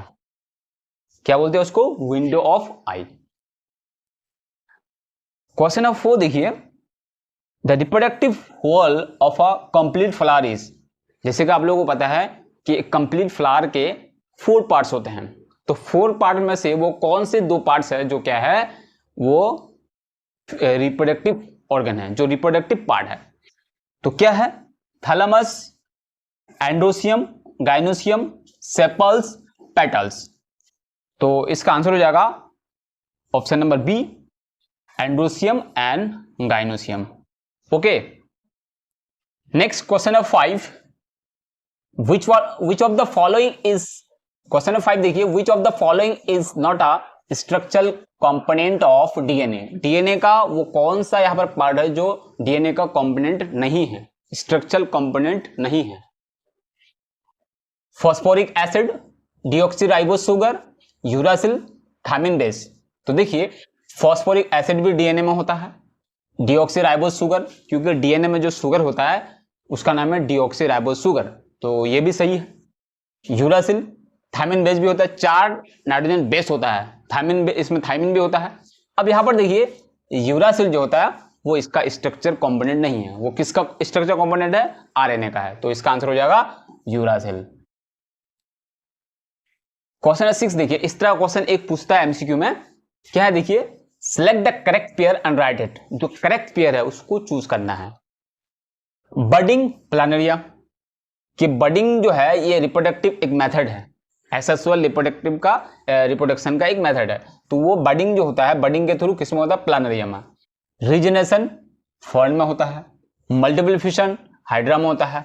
क्या बोलते हैं उसको, window of I. Question number 4 देखिए, the reproductive wall of a complete flower is? जैसे कि आप लोगों को पता है कि कंप्लीट फ्लावर के 4 पार्ट्स होते हैं। तो 4 पार्ट में से वो कौन से 2 पार्ट्स है जो क्या है, वो रिप्रोडक्टिव ऑर्गन है, जो रिप्रोडक्टिव पार्ट है। तो क्या है, thalamus, androecium, gynoecium, sepals, petals. तो इसका आंसर हो जाएगा option number B, androecium and gynoecium. Okay, next question number 5, which of the following is, question number 5 देखिए, which of the following is not a structural component of DNA? DNA का वो कौन सा यहां पर पार्ट है जो डीएनए का कंपोनेंट नहीं है, स्ट्रक्चरल कंपोनेंट नहीं है? Phosphoric acid, deoxyribose sugar, uracil, thymine base. तो देखिए फॉस्फोरिक एसिड भी डीएनए में होता है, डीऑक्सीराइबोस शुगर, क्योंकि डीएनए में जो शुगर होता है उसका नाम है डीऑक्सीराइबोस शुगर, तो ये भी सही है। यूरासिल, थायमिन बेस भी होता है, 4 नाइट्रोजन बेस होता है, थायमिन, इसमें थायमिन भी होता है। अब यहां पर देखिए यूरासिल जो होता है वो इसका स्ट्रक्चर कंपोनेंट नहीं है, वो किसका स्ट्रक्चर कंपोनेंट है, आरएनए का है। तो इसका आंसर हो जाएगा यूरासिल। क्वेश्चन 6 देखिए, इस तरह क्वेश्चन एक पूछता है एमसीक्यू में, क्या है देखिए, select the correct pair and write it. जो करेक्ट पेयर है उसको चूज करना है। बडिंग प्लानरिया, कि बडिंग जो है ये रिप्रोडक्टिव एक मेथड है, एसेक्सुअल रिप्रोडक्टिव का रिप्रोडक्शन का एक मेथड है। तो वो बडिंग जो होता है, बडिंग के थ्रू किसमें होता है, प्लानरिया में। रीजनेशन फर्न में होता है, मल्टीपल फ्यूजन हाइड्रा में होता है,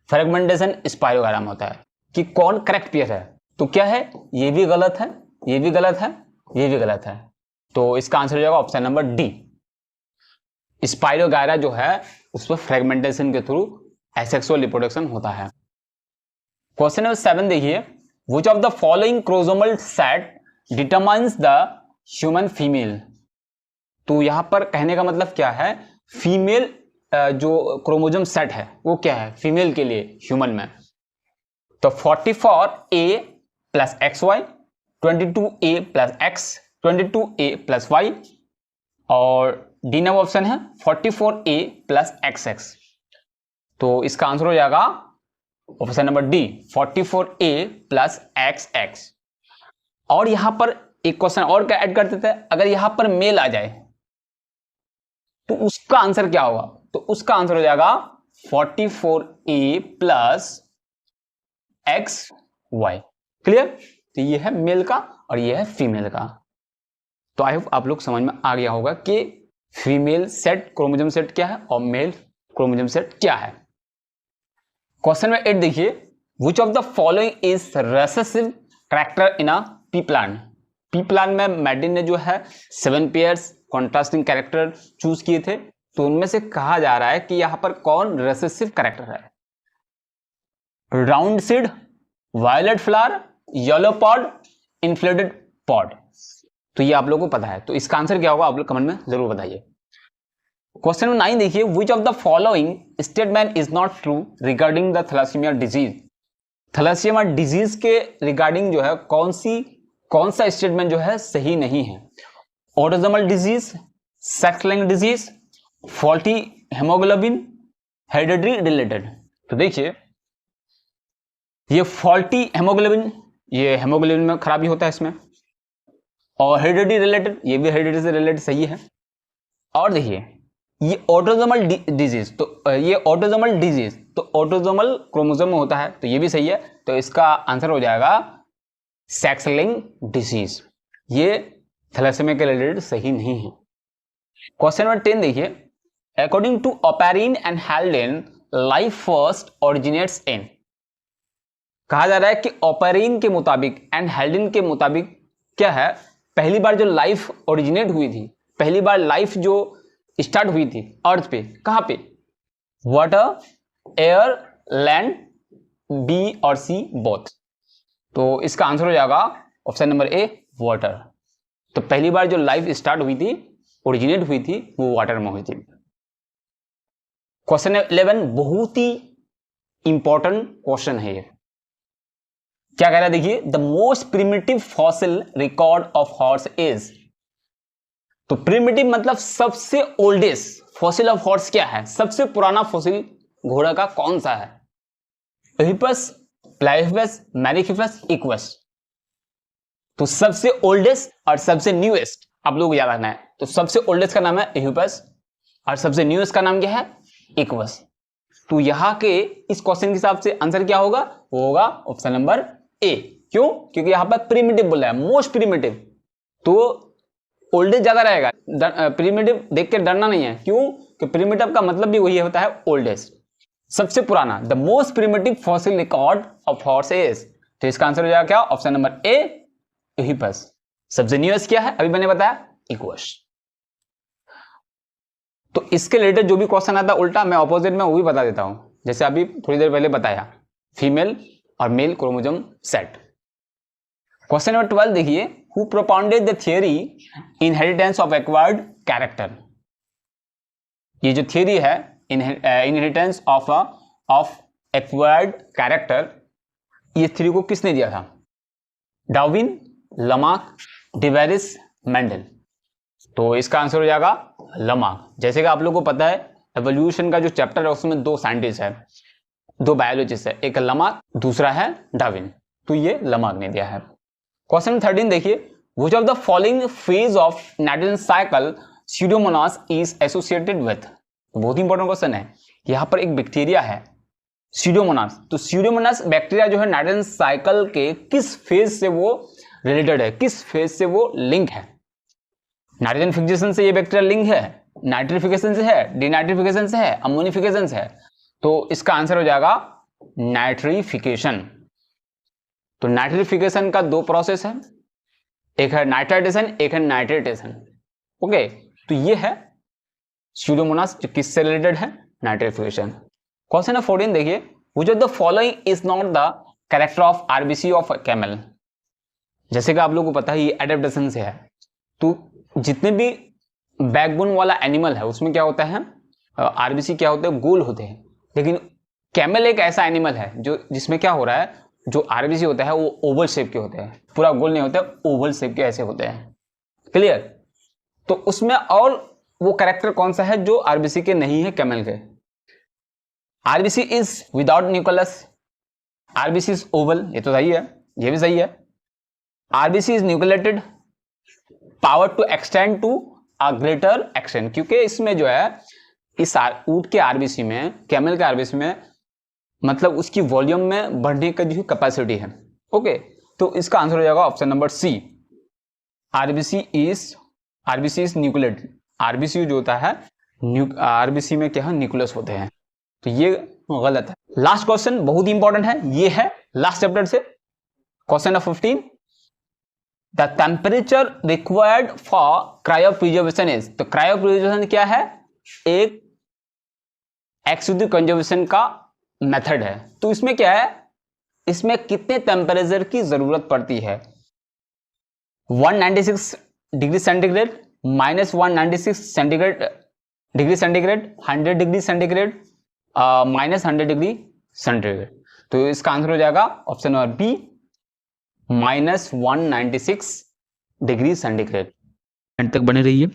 फ्रेगमेंटेशन स्पाइरोगारा में होता है। कि कौन करेक्ट पेयर है? तो क्या है, ये भी गलत है, ये भी गलत है, ये भी गलत है। तो इसका आंसर हो जाएगा ऑप्शन नंबर डी, स्पाइरोगायरा जो है उस पर फ्रेगमेंटेशन के थ्रू एसेक्सुअल रिप्रोडक्शन होता है। क्वेश्चन नंबर 7 देखिए, which of the following chromosomal set determines the human female? तो यहां पर कहने का मतलब क्या है, फीमेल जो क्रोमोसोम सेट है वो क्या है फीमेल के लिए ह्यूमन में? तो 44A plus XY, 22A plus X, 22A plus Y, और डी नंबर ऑप्शन है 44A प्लस XX। तो इसका आंसर हो जाएगा option number D, 44A plus XX। और यहां पर एक क्वेश्चन और क्या ऐड कर देते हैं, अगर यहां पर मेल आ जाए तो उसका आंसर क्या होगा? तो उसका आंसर हो जाएगा 44A प्लस XY। क्लियर? तो ये है मेल का और ये है फीमेल का। तो आई होप आप लोग समझ में आ गया होगा कि फीमेल सेट क्रोमोसोम सेट क्या है और मेल क्रोमोसोम सेट क्या है। क्वेश्चन नंबर 8 देखिए, which of the following is recessive character in a P plant? Pea plant में मैडिन ने जो है 7 पेयर्स कॉन्ट्रास्टिंग कैरेक्टर चूज किए थे, तो उनमें से कहा जा रहा है कि यहां पर कौन रिसेसिव कैरेक्टर है? Round seed, violet flower, yellow pod, inflated pod. तो ये आप लोगों को पता है, तो इसका आंसर क्या होगा आप लोग कमेंट में जरूर बताइए। क्वेश्चन नंबर 9 देखिए, which of the following statement is not true regarding the thalassemia disease. Thalassemia disease के रिगार्डिंग जो है कौन सा स्टेटमेंट जो है सही नहीं है? Autosomal disease, sex linked disease, faulty haemoglobin, hereditary related. तो देखिए ये फॉल्टी हेमोग्लोबिन, ये हेमोग्लोबिन में खराबी होता है इसमें, और हेरिडिटरी रिलेटेड, ये भी हेरिडिटरी से रिलेटेड सही है। और देखिए ये ऑटोसोमल डिजीज, तो ये ऑटोसोमल डिजीज तो ऑटोसोमल क्रोमोसोम में होता है, तो ये भी सही है। तो इसका आंसर हो जाएगा सेक्स लिंक्ड डिजीज, ये थैलेसीमिया के रिलेटेड सही नहीं है। क्वेश्चन नंबर 10 देखिए, according to Oparin and Haldane life first originates in. कहा जा रहा है कि ओपेरिन के मुताबिक एंड हेल्डेन के मुताबिक क्या है, पहली बार जो लाइफ ओरिजिनेट हुई थी, पहली बार लाइफ जो स्टार्ट हुई थी अर्थ पे, कहां पे? वाटर, एयर, लैंड, बी और सी बोथ। तो इसका आंसर हो जाएगा ऑप्शन नंबर ए, वाटर। तो पहली बार जो लाइफ स्टार्ट हुई थी, ओरिजिनेट हुई थी, वो वाटर में हुई थी। क्वेश्चन 11 बहुत ही इंपॉर्टेंट क्वेश्चन है ये। क्या कह रहा है देखिए, the most primitive fossil record of horse is. तो प्रिमिटिव मतलब सबसे ओल्डेस्ट फॉसिल ऑफ हॉर्स क्या है? सबसे पुराना फॉसिल घोड़ा का कौन सा है? एहिपस, प्लाइफस, मैरिकिफस, इक्वस। तो सबसे ओल्डेस्ट और सबसे न्यूएस्ट आप लोग को याद रखना है। तो सबसे ओल्डेस्ट का नाम है एहिपस और सबसे न्यूएस्ट का नाम क्या है? इक्वस। तो यहां के इस क्वेश्चन के हिसाब से आंसर क्या होगा? वो होगा ऑप्शन नंबर ए। क्यों? क्योंकि यहां पर प्रिमिटिव बोला है, मोस्ट प्रिमिटिव, तो ओल्डेस्ट ज्यादा रहेगा। प्रिमिटिव देख के डरना नहीं है। क्यों? कि प्रिमिटिव का मतलब भी वही होता है, ओल्डेस्ट, सबसे पुराना। The most primitive fossil record of horse is. तो इसका आंसर हो जाएगा क्या? Option number A, Eohippus. सबसे न्यूएस्ट क्या है? अभी मैंने बताया, इक्वस। तो इसके रिलेटेड जो भी क्वेश्चन आता है उल्टा, मैं ऑपोजिट में वो भी बता देता हूं। जैसे अभी थोड़ी देर पहले बताया, फीमेल और male chromosome set. Question number 12 देखिए, who propounded the theory inheritance of acquired character. ये जो थियरी है इनहेरिटेंस ऑफ एक्वायर्ड कैरेक्टर, ये थियरी को किसने दिया था? Darwin, Lamarck, de Vries, Mendel. तो इसका आंसर हो जाएगा लमार्क। जैसे कि आप लोगों को पता है, एवोल्यूशन का जो चैप्टर है उसमें दो साइंटिस्ट है, दो बायोलॉजिस्ट है, एक लमार्क, दूसरा है डार्विन। तो ये लमार्क ने दिया है। क्वेश्चन 13 देखिए, which of the following phase of nitrogen cycle Pseudomonas is associated with. बहुत इंपॉर्टेंट क्वेश्चन है। यहां पर एक बैक्टीरिया है स्यूडोमोनास, तो स्यूडोमोनास बैक्टीरिया जो है नाइट्रोजन साइकिल के किस फेज से वो रिलेटेड है, किस फेज से वो लिंक है? नाइट्रोजन फिक्सेशन से ये बैक्टीरिया लिंक है, नाइट्रिफिकेशन से है, डिनाइट्रिफिकेशन से है, अमोनिफिकेशन से है। तो इसका आंसर हो जाएगा नाइट्रिफिकेशन। तो नाइट्रिफिकेशन का दो प्रोसेस है, एक है नाइट्राइटेशन, एक है नाइट्रेटेशन। ओके, तो ये है स्यूडोमोनास जो किससे रिलेटेड है? नाइट्रिफिकेशन। क्वेश्चन नंबर 14 देखिए, which of the following is not the character of RBC of camel. जैसे कि आप लोगों को पता है ये एडेप्टेशन से है। तो जितने भी बैकबोन वाला एनिमल है उसमें क्या होता है, आरबीसी क्या होते हैं? गोल होते हैं। लेकिन कैमल एक ऐसा एनिमल है जो जिसमें क्या हो रहा है, जो आरबीसी होता है वो ओवल शेप के होते हैं, पूरा गोल नहीं होता, ओवल शेप के ऐसे होते हैं। क्लियर? तो उसमें और वो कैरेक्टर कौन सा है जो आरबीसी के नहीं है, कैमल के? RBC is without nucleus, RBC is oval, ये तो सही है, ये भी सही है। RBC is nucleated, power to extend to a greater extent, क्योंकि इसमें जो है इस ऊंट के आरबीसी में, कैमल के आरबीसी में, मतलब उसकी वॉल्यूम में बढ़ने की जो कैपेसिटी है। ओके, तो इसका आंसर हो जाएगा option number C, RBC is nucleated. RBC जो होता है, आरबीसी में क्या है? न्यूक्लियस होते हैं। तो ये गलत है। लास्ट क्वेश्चन बहुत इंपॉर्टेंट है, ये है लास्ट चैप्टर से। Question number 15, the temperature required for cryopreservation is. तो क्रायोप्रिजर्वेशन क्या है? एक एक्सक्लूसिव कंजर्वेशन का मेथड है। तो इसमें क्या है, इसमें कितने टेम्परेचर की जरूरत पड़ती है, 196 degree centigrade, -196 centigrade degree centigrade, 100 degree centigrade, -100 degree centigrade. तो इसका आंसर हो जाएगा option number B, -196 degree centigrade. End तक बने रहिए।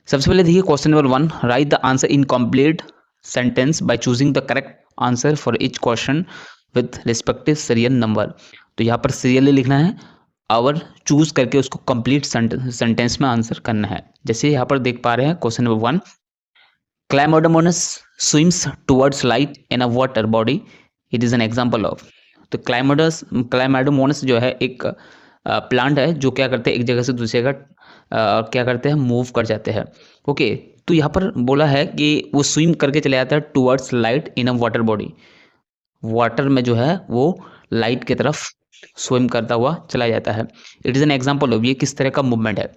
सबसे पहले देखिए question number 1, write the answer in complete sentence by choosing the correct answer for each question with respective serial number. तो यहाँ पर सीरियली लिखना है और चूज करके उसको कंप्लीट सेंटेंस में आंसर करना है। जैसे यहाँ पर देख पा रहे हैं question number 1, Chlamydomonas swims towards light in a water body, it is an example of. तो क्लाइमोडोमोनस जो है एक प्लांट है जो क्या करते हैं, एक जगह से दूसरी जगह क्या करते हैं, मूव कर जाते हैं। ओके, तो यहाँ पर बोला है कि वो स्विम करके चले जाता है towards light in a water body, water में जो है वो लाइट की तरफ स्विम करता हुआ चला जाता है। It is an example of, ये किस तरह का मूवमेंट है।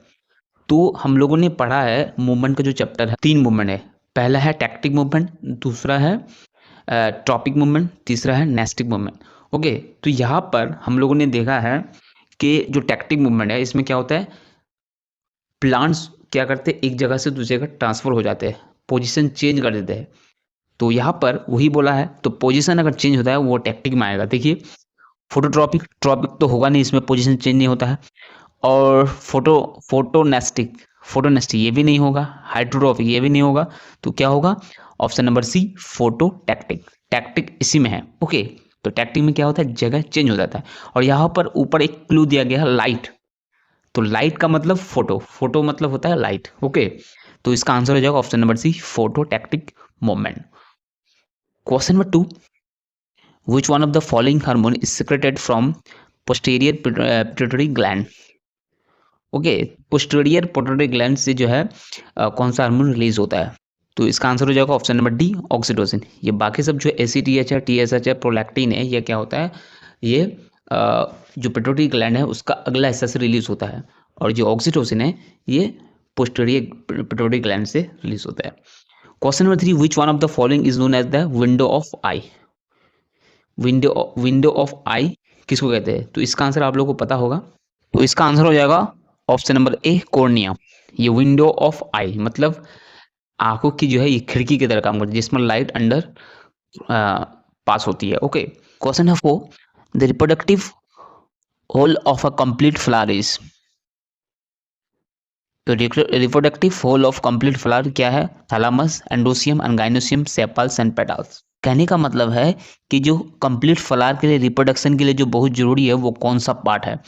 तो हम लोगों ने पढ़ा है मूवमेंट का जो चैप्टर है, 3 मूवमेंट है। पहला है टैक्टिक मूवमेंट, दूसरा है ट्रॉपिक मूवमेंट, तीसरा है नेस्टिक मूवमेंट। ओके, तो यहाँ पर हम लोगों ने देखा है कि जो टैक्टिक मूवमेंट है इसमें क्या होता है, प्लांट्स क्या करते हैं, एक जगह से दूसरी जगह ट्रांसफर हो जाते हैं, पोजीशन चेंज कर देते हैं। तो यहाँ पर वही बोला है, तो पोजीशन अगर चेंज होता है वो टैक्टिक में आएगा। देखिए फोटोट्रॉपिक तो होगा नहीं, इसमें पोजीशन चेंज नहीं होता है। और फोटोनेस्टिक ये भी नहीं होगा, हाइड्रोट्रॉपिक ये भी नहीं होगा। तो क्या होगा, option number C, phototactic इसी में है। ओके, तो टैक्टिक में क्या होता है, जगह चेंज हो जाता है। और यहाँ पर ऊपर एक क्लू दिया गया है लाइट, तो लाइट का मतलब फोटो मतलब होता है लाइट। ओके, तो इसका आंसर हो जाएगा option number C, phototactic movement. Question number 2, which one of the following hormone is secreted from posterior pituitary gland? Okay, posterior pituitary gland से जो है कौन सा हार्मोन रिलीज होता है? तो इसका आंसर हो जाएगा ऑप्शन नंबर डी, ऑक्सीटोसिन। ये बाकी सब जो ACTH है, TSH है, प्रोलैक्टिन है, ये क्या होता है, ये जो पिट्यूटरी ग्लैंड है उसका अगला हिस्सा से रिलीज होता है। और जो ऑक्सीटोसिन है ये पोस्टीरियर पिट्यूटरी ग्लैंड से रिलीज होता है। Question number 3, which one of the following is known as the window of eye? Window of eye किसको कहते हैं? तो इसका आंसर आप लोगों को पता होगा, तो इसका आंसर हो जाएगा ऑप्शन नंबर ए, कॉर्निया। ये विंडो ऑफ आई मतलब आंखों की जो है ये खिड़की की तरह काम करती है जिसमें लाइट अंदर पास होती है। ओके, क्वेश्चन है 4, the reproductive whorl of a complete flower is. तो reproductive whorl of complete flower क्या है? Thalamus, androecium, and gynoecium, sepals and petals. कहने का मतलब है कि जो कंप्लीट फ्लावर के लिए, रिप्रोडक्शन के लिए जो बहुत जरूरी है वो कौन सा पार्ट है?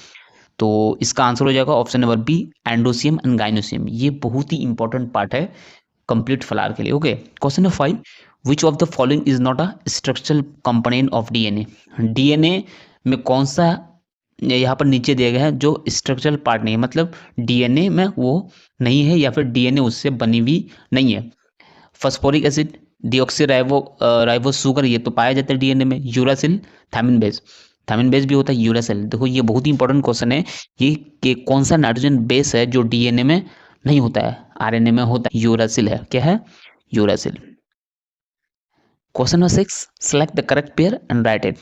तो इसका आंसर हो जाएगा option number B, androecium and gynoecium. ये बहुत ही इंपॉर्टेंट पार्ट है कंप्लीट फ्लावर के लिए। Okay, question number 5, which of the following is not a structural component of DNA? DNA में कौन सा यहाँ पर नीचे दिया गया है जो स्ट्रक्चरल पार्ट नहीं है, मतलब डीएनए में वो नहीं है या फिर डीएनए उससे बनी हुई नहीं है? Phosphoric acid, deoxy ribo sugar, ये तो पाया जाता है डीएनए में। यूरासिल, थायमिन बेस भी होता है, यूरासिल। देखो ये बहुत ही इंपॉर्टेंट क्वेश्चन है ये कि कौन सा नाइट्रोजन बेस है जो डीएनए में नहीं होता है, आरएनए में होता है, यूरासिल है। क्या है? Uracil. Question number 6, select the correct pair and write it.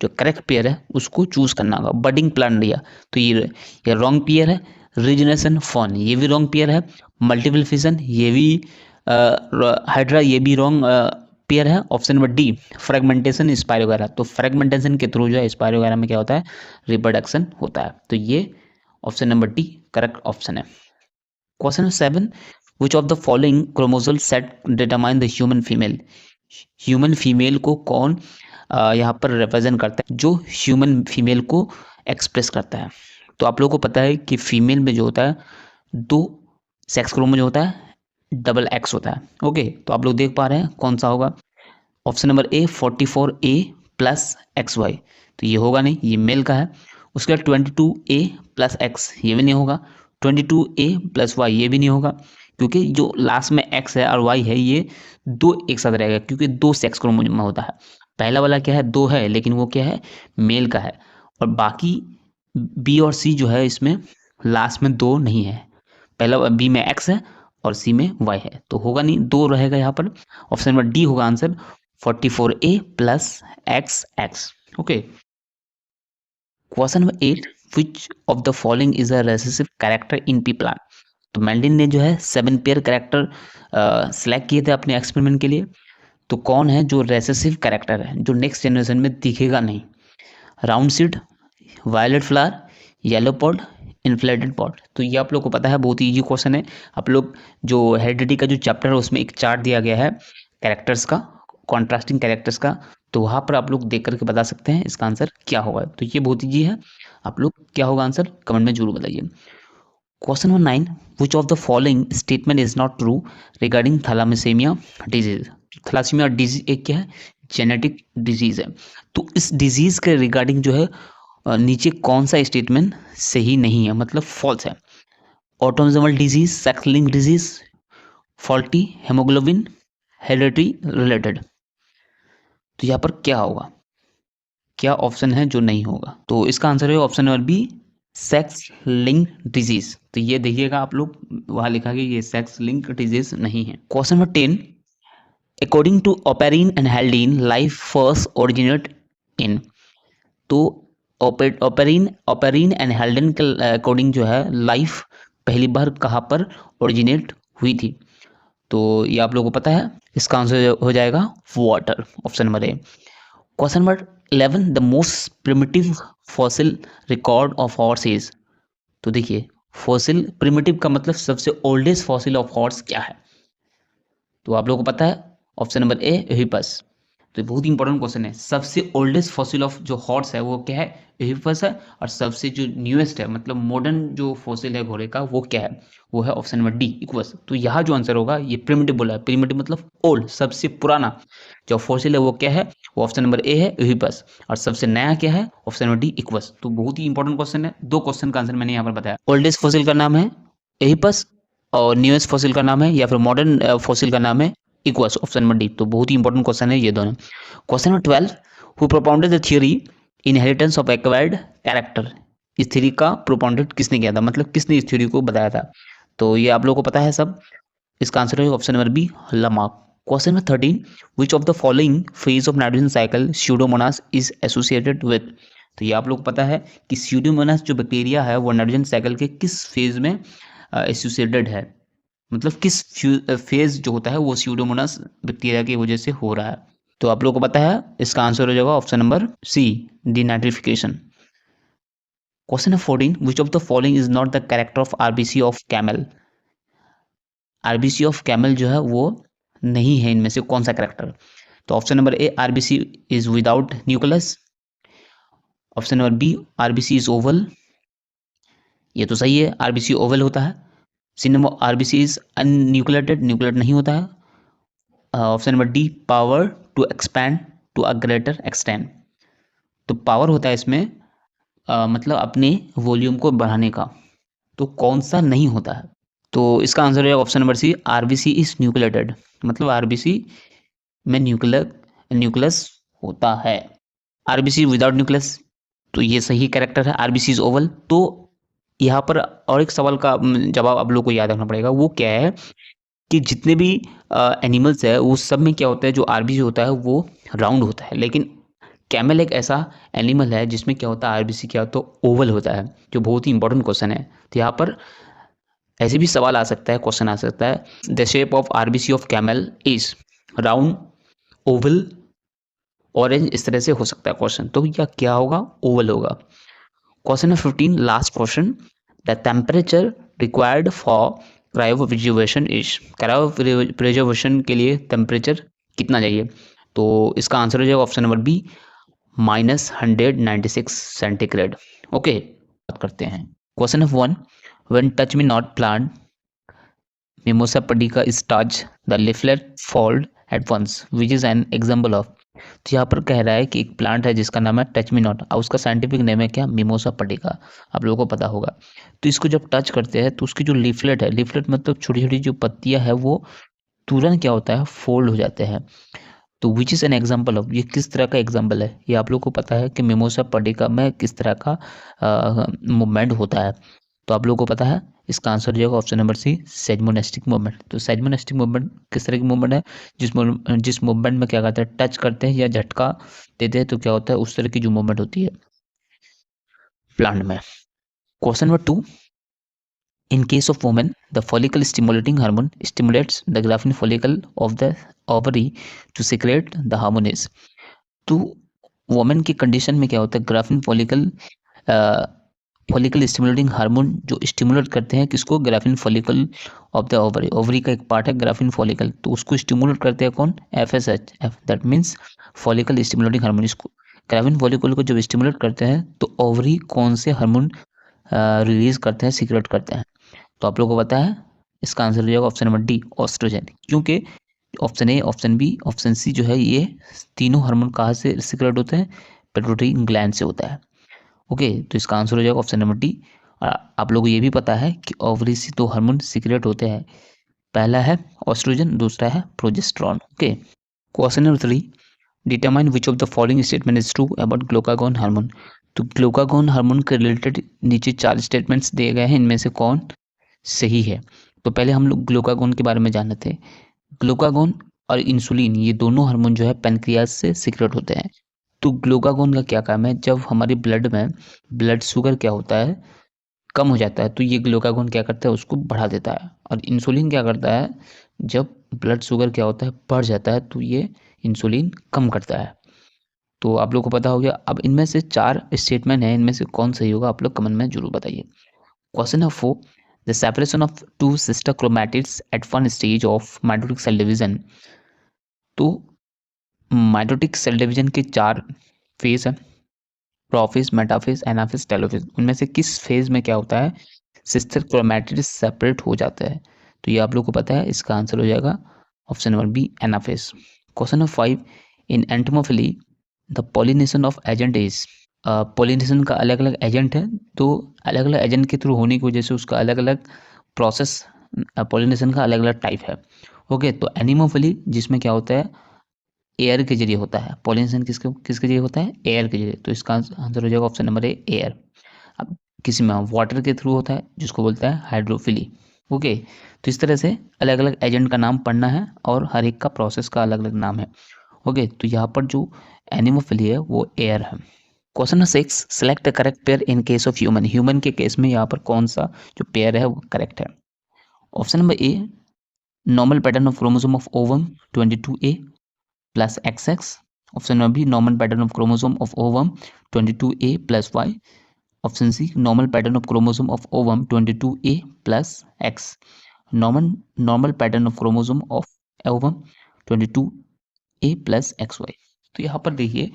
जो करेक्ट पेयर है उसको चूज करना होगा। बडिंग प्लांट लिया तो ये रॉन्ग पेयर है। रीजनेशन फॉन ये भी रॉन्ग पेयर है। मल्टीपल फिशन ये भी, हाइड्रा ये भी रॉन्ग पेयर है। Option number D, fragmentation Spirogyra. तो फ्रेगमेंटेशन के थ्रू जो है स्पाइरोगैरा में क्या होता है, रिप्रोडक्शन होता है। तो ये option number D correct option है। Question 7, which of the following chromosomal set determine the human female? Human female को कौन यहाँ पर रिप्रेजेंट करता है, जो ह्यूमन फीमेल को एक्सप्रेस करता है? तो आप लोगों को पता है कि फीमेल में जो होता है 2 सेक्स क्रोमोसोम होता है, डबल एक्स होता है। ओके, तो आप लोग देख पा रहे हैं कौन सा होगा। ऑप्शन नंबर ए 44A प्लस XY, तो ये होगा नहीं, ये मेल का है। उसके बाद 22A प्लस X, ये भी नहीं होगा। 22A प्लस Y, ये भी नहीं होगा, क्योंकि जो लास्ट में X है और Y है ये 2 एक साथ रहेगा, क्योंकि 2 सेक्स क्रोमोसोम में होता है। पहला वाला क्या है, 2 है, लेकिन वो क्या है, मेल का है। और बाकी B और C जो है इसमें लास्ट में 2 नहीं है। पहला B में X है और सी में y है, तो होगा नहीं, 2 रहेगा यहाँ पर। ऑप्शन नंबर डी होगा answer 44a plus xx। Okay, question number 8, which of the following is a recessive character in pea plant. तो मेंडल ने जो है 7 पेयर कैरेक्टर सिलेक्ट किए थे अपने एक्सपेरिमेंट के लिए, तो कौन है जो रेसेसिव कैरेक्टर है, जो नेक्स्ट जनरेशन में दिखेगा नहीं। Round seed, violet flower, yellow pod, inflated pod. तो ये आप लोग को पता है, बहुत ही इजी क्वेश्चन है। आप लोग जो हेरिडिटी का जो चैप्टर है उसमें एक चार्ट दिया गया है कैरेक्टर्स का, कॉन्ट्रास्टिंग कैरेक्टर्स का, तो वहाँ पर आप लोग देख करके बता सकते हैं इसका आंसर क्या होगा। तो ये बहुत इजी है, आप लोग क्या होगा आंसर कमेंट में जरूर बताइए। Question number 9, which of the following statement is not true regarding thalassemia disease. Thalassemia disease एक क्या है, जेनेटिक डिजीज है। तो इस डिजीज के रिगार्डिंग जो है नीचे कौन सा स्टेटमेंट सही नहीं है, मतलब फॉल्स है। Autosomal disease, sex link disease, faulty haemoglobin, heredity related. तो यहाँ पर क्या होगा, क्या ऑप्शन है जो नहीं होगा। तो इसका आंसर है option number B, sex link disease. तो ये देखिएगा आप लोग, वहां लिखा गया ये सेक्स लिंक डिजीज नहीं है। Question number 10, according to Oparin and Haldane life first originate in. तो ओपेरिन एंड हेल्डन के अकॉर्डिंग जो है लाइफ पहली बार कहाँ पर ओरिजिनेट हुई थी। तो ये आप लोगों को पता है, इसका आंसर हो जाएगा water, option number A. Question number 11, the most primitive fossil record of horse is. तो देखिए, फॉसिल प्रिमिटिव का मतलब सबसे ओल्डेस्ट फॉसिल ऑफ हॉर्स क्या है, तो आप लोगों को पता है ऑप्शन नंबर ए, एहिपस। तो बहुत इंपॉर्टेंट क्वेश्चन है, सबसे ओल्डेस्ट फॉसिल ऑफ जो हॉर्स है वो क्या है, एहिपस है। और सबसे जो न्यूएस्ट है, मतलब मॉडर्न जो फॉसिल है घोड़े का, वो क्या है, वो है ऑप्शन नंबर डी, इक्वस। तो यहाँ जो आंसर होगा, ये प्रिमिटिव बोला है, प्रिमिटिव मतलब ओल्ड, सबसे पुराना जो फॉसिल है वो क्या है, वो ऑप्शन नंबर ए है, एहिपस। और सबसे नया क्या है, ऑप्शन नंबर डी, इक्वस। तो बहुत ही इंपॉर्टेंट क्वेश्चन है, 2 क्वेश्चन का आंसर मैंने यहाँ पर बताया। ओल्डेस्ट फॉसिल का नाम है एहिपस, और न्यूएस्ट फॉसिल का नाम है, या फिर मॉडर्न फॉसिल का नाम है इक्वस, ऑप्शन नंबर डी। तो बहुत ही इंपॉर्टेंट क्वेश्चन है ये दोनों। Question number 12, who propounded the theory inheritance of acquired character. इस थ्योरी का प्रोपाउंडेड किसने किया था, मतलब किसने इस थ्योरी को बताया था। तो ये आप लोगों को पता है सब, इसका आंसर है option number B, Lamarck. Question number 13, which of the following phase of nitrogen cycle Pseudomonas is associated with. तो ये आप लोग को पता है कि स्यूडोमोनास जो बैक्टीरिया है वो नाइट्रोजन साइकिल के किस फेज में एसोसिएटेड है, मतलब किस फेज जो होता है वो स्यूडोमोनास बैक्टीरिया की वजह से हो रहा है। तो आप लोगों को पता है, इसका आंसर हो जाएगा option number C, denitrification. Question number 14, which of the following is not the character of RBC of camel. RBC of camel जो है वो नहीं है इनमें से कौन सा कैरेक्टर। तो option number A, RBC is without nucleus. Option number B, RBC is oval. ये तो सही है, आरबीसी ओवल होता है। C number, RBC is anucleated, nucleate नहीं होता है। Option number D, power to expand to a greater extent. तो पावर होता है इसमें मतलब अपने वॉल्यूम को बढ़ाने का, तो कौन सा नहीं होता है। तो इसका आंसर है option number C, RBC is nucleated, मतलब आरबीसी में न्यूक्लियस होता है। आरबीसी विदाउट न्यूक्लियस, तो ये सही कैरेक्टर है, आरबीसी इज ओवल। तो यहाँ पर और एक सवाल का जवाब आप लोग को याद रखना पड़ेगा, वो क्या है कि जितने भी एनिमल्स है वो सब में क्या होता है, जो आरबीसी होता है वो राउंड होता है, लेकिन कैमल एक ऐसा एनिमल है जिसमें क्या होता है, आरबीसी क्या होता है, ओवल होता है, जो बहुत ही इंपॉर्टेंट क्वेश्चन है। तो यहाँ पर ऐसे भी सवाल आ सकता है, क्वेश्चन आ सकता है, the shape of RBC of camel is round, Oval, orange, इस तरह से हो सकता है क्वेश्चन। तो यह क्या होगा, ओवल होगा। Question number 15, last question, the temperature required for cryopreservation is. Cryopreservation के लिए टेम्परेचर कितना चाहिए। तो इसका आंसर हो जाएगा option number B, -196 centigrade. Okay, बात करते हैं question number 1, when touch me not plant mimosa pudica is touch the leaflet fold at once, which is an example of. तो यहाँ पर कह रहा है कि एक प्लांट है जिसका नाम है टच मी नॉट, और उसका साइंटिफिक नेम है क्या, मिमोसा पडिका, आप लोगों को पता होगा। तो इसको जब टच करते हैं तो उसकी जो लीफलेट है, लीफलेट मतलब छोटी छोटी जो पत्तियां है, वो तुरंत क्या होता है, फोल्ड हो जाते हैं। तो which is an example of, ये किस तरह का एग्जाम्पल है, ये आप लोग को पता है कि मिमोसा पडिका में किस तरह का मूवमेंट होता है। तो आप लोग को पता है, इसका आंसर हो जाएगा ऑप्शन नंबर सी, सेजमोनेस्टिक मूवमेंट। तो सेजमोनेस्टिक मूवमेंट किस तरह की मूवमेंट है, जिस मूवमेंट में क्या कहते हैं, टच करते हैं या झटका देते हैं तो क्या होता है, उस तरह की जो मूवमेंट होती है प्लांट में। Question number 2, in case of women, the follicle stimulating hormone stimulates the Graafian follicle of the ovary to secrete the hormones। तो वोमेन की कंडीशन में क्या होता है, ग्राफिन फॉलिकल स्टिमुलेटिंग हार्मोन जो स्टिमुलेट करते हैं किसको, graphene follicle of the ovary. Ovary का एक पार्ट है ग्राफिन फॉलिकल, तो उसको स्टिमुलेट करते हैं कौन, FSH, that means follicle stimulating hormone. इसको ग्राफिन फॉलिकल को जब स्टिमुलेट करते हैं तो ओवरी कौन से हार्मोन रिलीज करते हैं, सीक्रेट करते हैं। तो आप लोगों को पता है इसका आंसर हो जाएगा ऑप्शन नंबर डी, ऑस्ट्रोजन। क्योंकि option A, option B, option C जो है ये तीनों हार्मोन कहाँ से सीक्रेट होते हैं, पिट्यूटरी ग्लैंड से होता है। ओके, तो इसका आंसर हो जाएगा ऑप्शन नंबर डी। आप लोगों को ये भी पता है कि ओवरी से दो हार्मोन सीक्रेट होते हैं, पहला है ऑस्ट्रोजन, दूसरा है progesterone. Okay, question number 3, determine which of the following statement is true about glucagon hormone. तो ग्लूकागोन हार्मोन के रिलेटेड नीचे 4 स्टेटमेंट्स दिए गए हैं, इनमें से कौन सही है। तो पहले हम लोग ग्लूकागोन के बारे में जानते थे। ग्लूकागोन और इंसुलिन ये दोनों हार्मोन जो है पेनक्रियास से सीक्रेट होते हैं। तो ग्लूकागोन का क्या काम है, जब हमारे ब्लड में ब्लड शुगर क्या होता है, कम हो जाता है, तो ये ग्लूकागोन क्या करता है, उसको बढ़ा देता है। और इंसुलिन क्या करता है, जब ब्लड शुगर क्या होता है, बढ़ जाता है, तो ये इंसुलिन कम करता है। तो आप लोग को पता हो गया। अब इनमें से 4 स्टेटमेंट है, इनमें से कौन सही होगा, आप लोग कमेंट में जरूर बताइए। Question number 4, the separation of two sister chromatids at one stage of mitotic cell division। तो माइटोटिक सेल डिवीजन के 4 फेज है, प्रोफेज, मेटाफेज, एनाफेज, टेलोफेज। उनमें से किस फेज में क्या होता है, सिस्टर क्रोमैटिड्स सेपरेट हो जाता है। तो ये आप लोग को पता है, इसका आंसर हो जाएगा option number B, anaphase. Question number 5, in entomophily the pollination of agent is. Pollination का अलग अलग एजेंट है, तो अलग अलग एजेंट के थ्रू होने की वजह से उसका अलग अलग प्रोसेस, पॉलिनेशन का अलग अलग टाइप है। ओके, तो एनिमोफिली जिसमें क्या होता है, एयर के जरिए होता है। पॉलिनेशन किसके किसके जरिए होता है, एयर के जरिए। तो इसका आंसर हो जाएगा ऑप्शन नंबर ए, एयर। अब किसी में वाटर के थ्रू होता है, जिसको बोलता है हाइड्रोफिली। ओके, तो इस तरह से अलग अलग एजेंट का नाम पढ़ना है और हर एक का प्रोसेस का अलग अलग नाम है। ओके, तो यहाँ पर जो एनिमोफिली है वो एयर है। Question number 6, select the correct pair in case of human. Human के केस में यहाँ पर कौन सा जो पेयर है वो करेक्ट है। Option number A, normal pattern of chromosome of ovum 22A plus XX। Option number B, normal pattern of chromosome of ovum 22A plus Y। Option C, normal pattern of chromosome of ovum 22A plus X। Normal pattern of chromosome of ovum 22A plus XY। तो यहाँ पर देखिए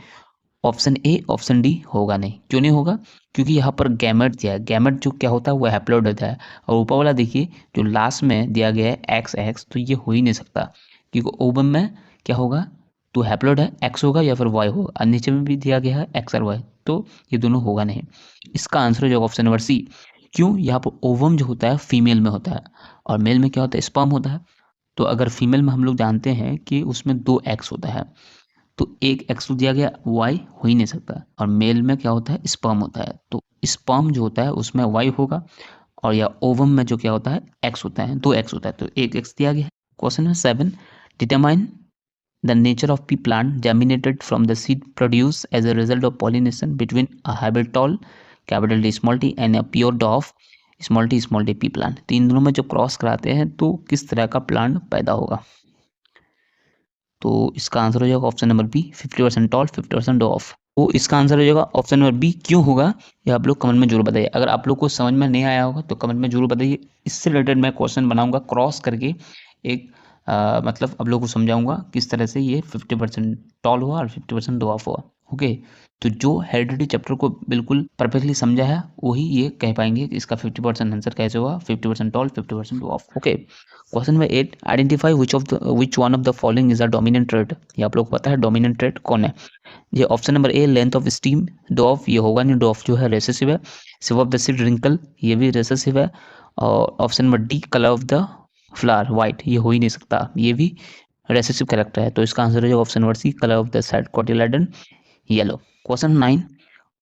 option A, option D होगा नहीं। क्यों नहीं होगा, क्योंकि यहाँ पर गैमेट दिया है। गैमेट जो क्या होता है वो हैप्लॉइड होता है, और ऊपर वाला देखिए जो लास्ट में दिया गया है XX, तो ये हो ही नहीं सकता, क्योंकि ओवम में क्या होगा, तो हैप्लॉइड है, X होगा या फिर Y होगा, और नीचे में भी दिया गया है X और Y, तो ये दोनों होगा नहीं। इसका आंसर हो जाएगा ऑप्शन नंबर सी। क्यों, यहाँ पर ओवम जो होता है फीमेल में होता है, और मेल में क्या होता है, स्पर्म होता है। तो अगर फीमेल में हम लोग जानते हैं कि उसमें 2 X होता है, तो एक एक्स दिया गया, वाई हो ही नहीं सकता। और मेल में क्या होता है, स्पर्म होता है, तो स्पर्म जो होता है उसमें वाई होगा, और या ओवम में जो क्या होता है, एक्स होता है, 2 एक्स होता है, तो एक एक्स दिया गया है। Question number 7, determine the nature of pea plant germinated from the seed produce as a result of pollination between a hybrid tall capital D small T and a pure dwarf small T pea plant. तो इन दोनों में जो cross कराते हैं तो किस तरह का प्लांट पैदा होगा। तो इसका आंसर हो जाएगा ऑप्शन नंबर बी, 50% टॉल 50% ऑफ। तो इसका आंसर हो जाएगा ऑप्शन नंबर बी। क्यों होगा ये आप लोग कमेंट में जरूर बताइए। अगर आप लोग को समझ में नहीं आया होगा तो कमेंट में जरूर बताइए। इससे रिलेटेड मैं क्वेश्चन बनाऊंगा क्रॉस करके, एक मतलब आप लोग को समझाऊंगा किस तरह से ये 50% टॉल हुआ और 50% ऑफ हुआ। ओके, तो जो हेरिडिटी चैप्टर को बिल्कुल परफेक्टली समझा है वही ये कह पाएंगे कि इसका 50% आंसर कैसे हुआ, 50% टॉल 50% ऑफ। Okay, question number 8, identify which one of the following is a dominant trait. ये आप लोग को पता है डोमिनेंट ट्रेट कौन है। ये option number A, length of stem, dwarf ये होगा नहीं, डॉफ जो है रेसेसिव है। सिव ऑफ द सीड रिंकल ये भी रेसेसिव है। और option number D, colour of the flower white ये हो ही नहीं सकता, ये भी रेसेसिव कैरेक्टर है। तो इसका आंसर है option number C, colour of the seed cotyledon yellow. Question 9,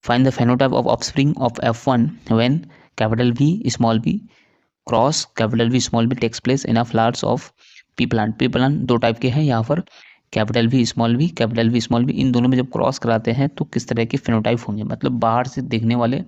find the phenotype of offspring of F1 when capital V small b cross capital V small V takes place in a flowers of pea plant. Pea plant दो type के हैं यहाँ पर, capital V small V, capital V small V, इन दोनों में जब cross कराते हैं तो किस तरह के फिनोटाइप होंगे, मतलब बाहर से देखने वाले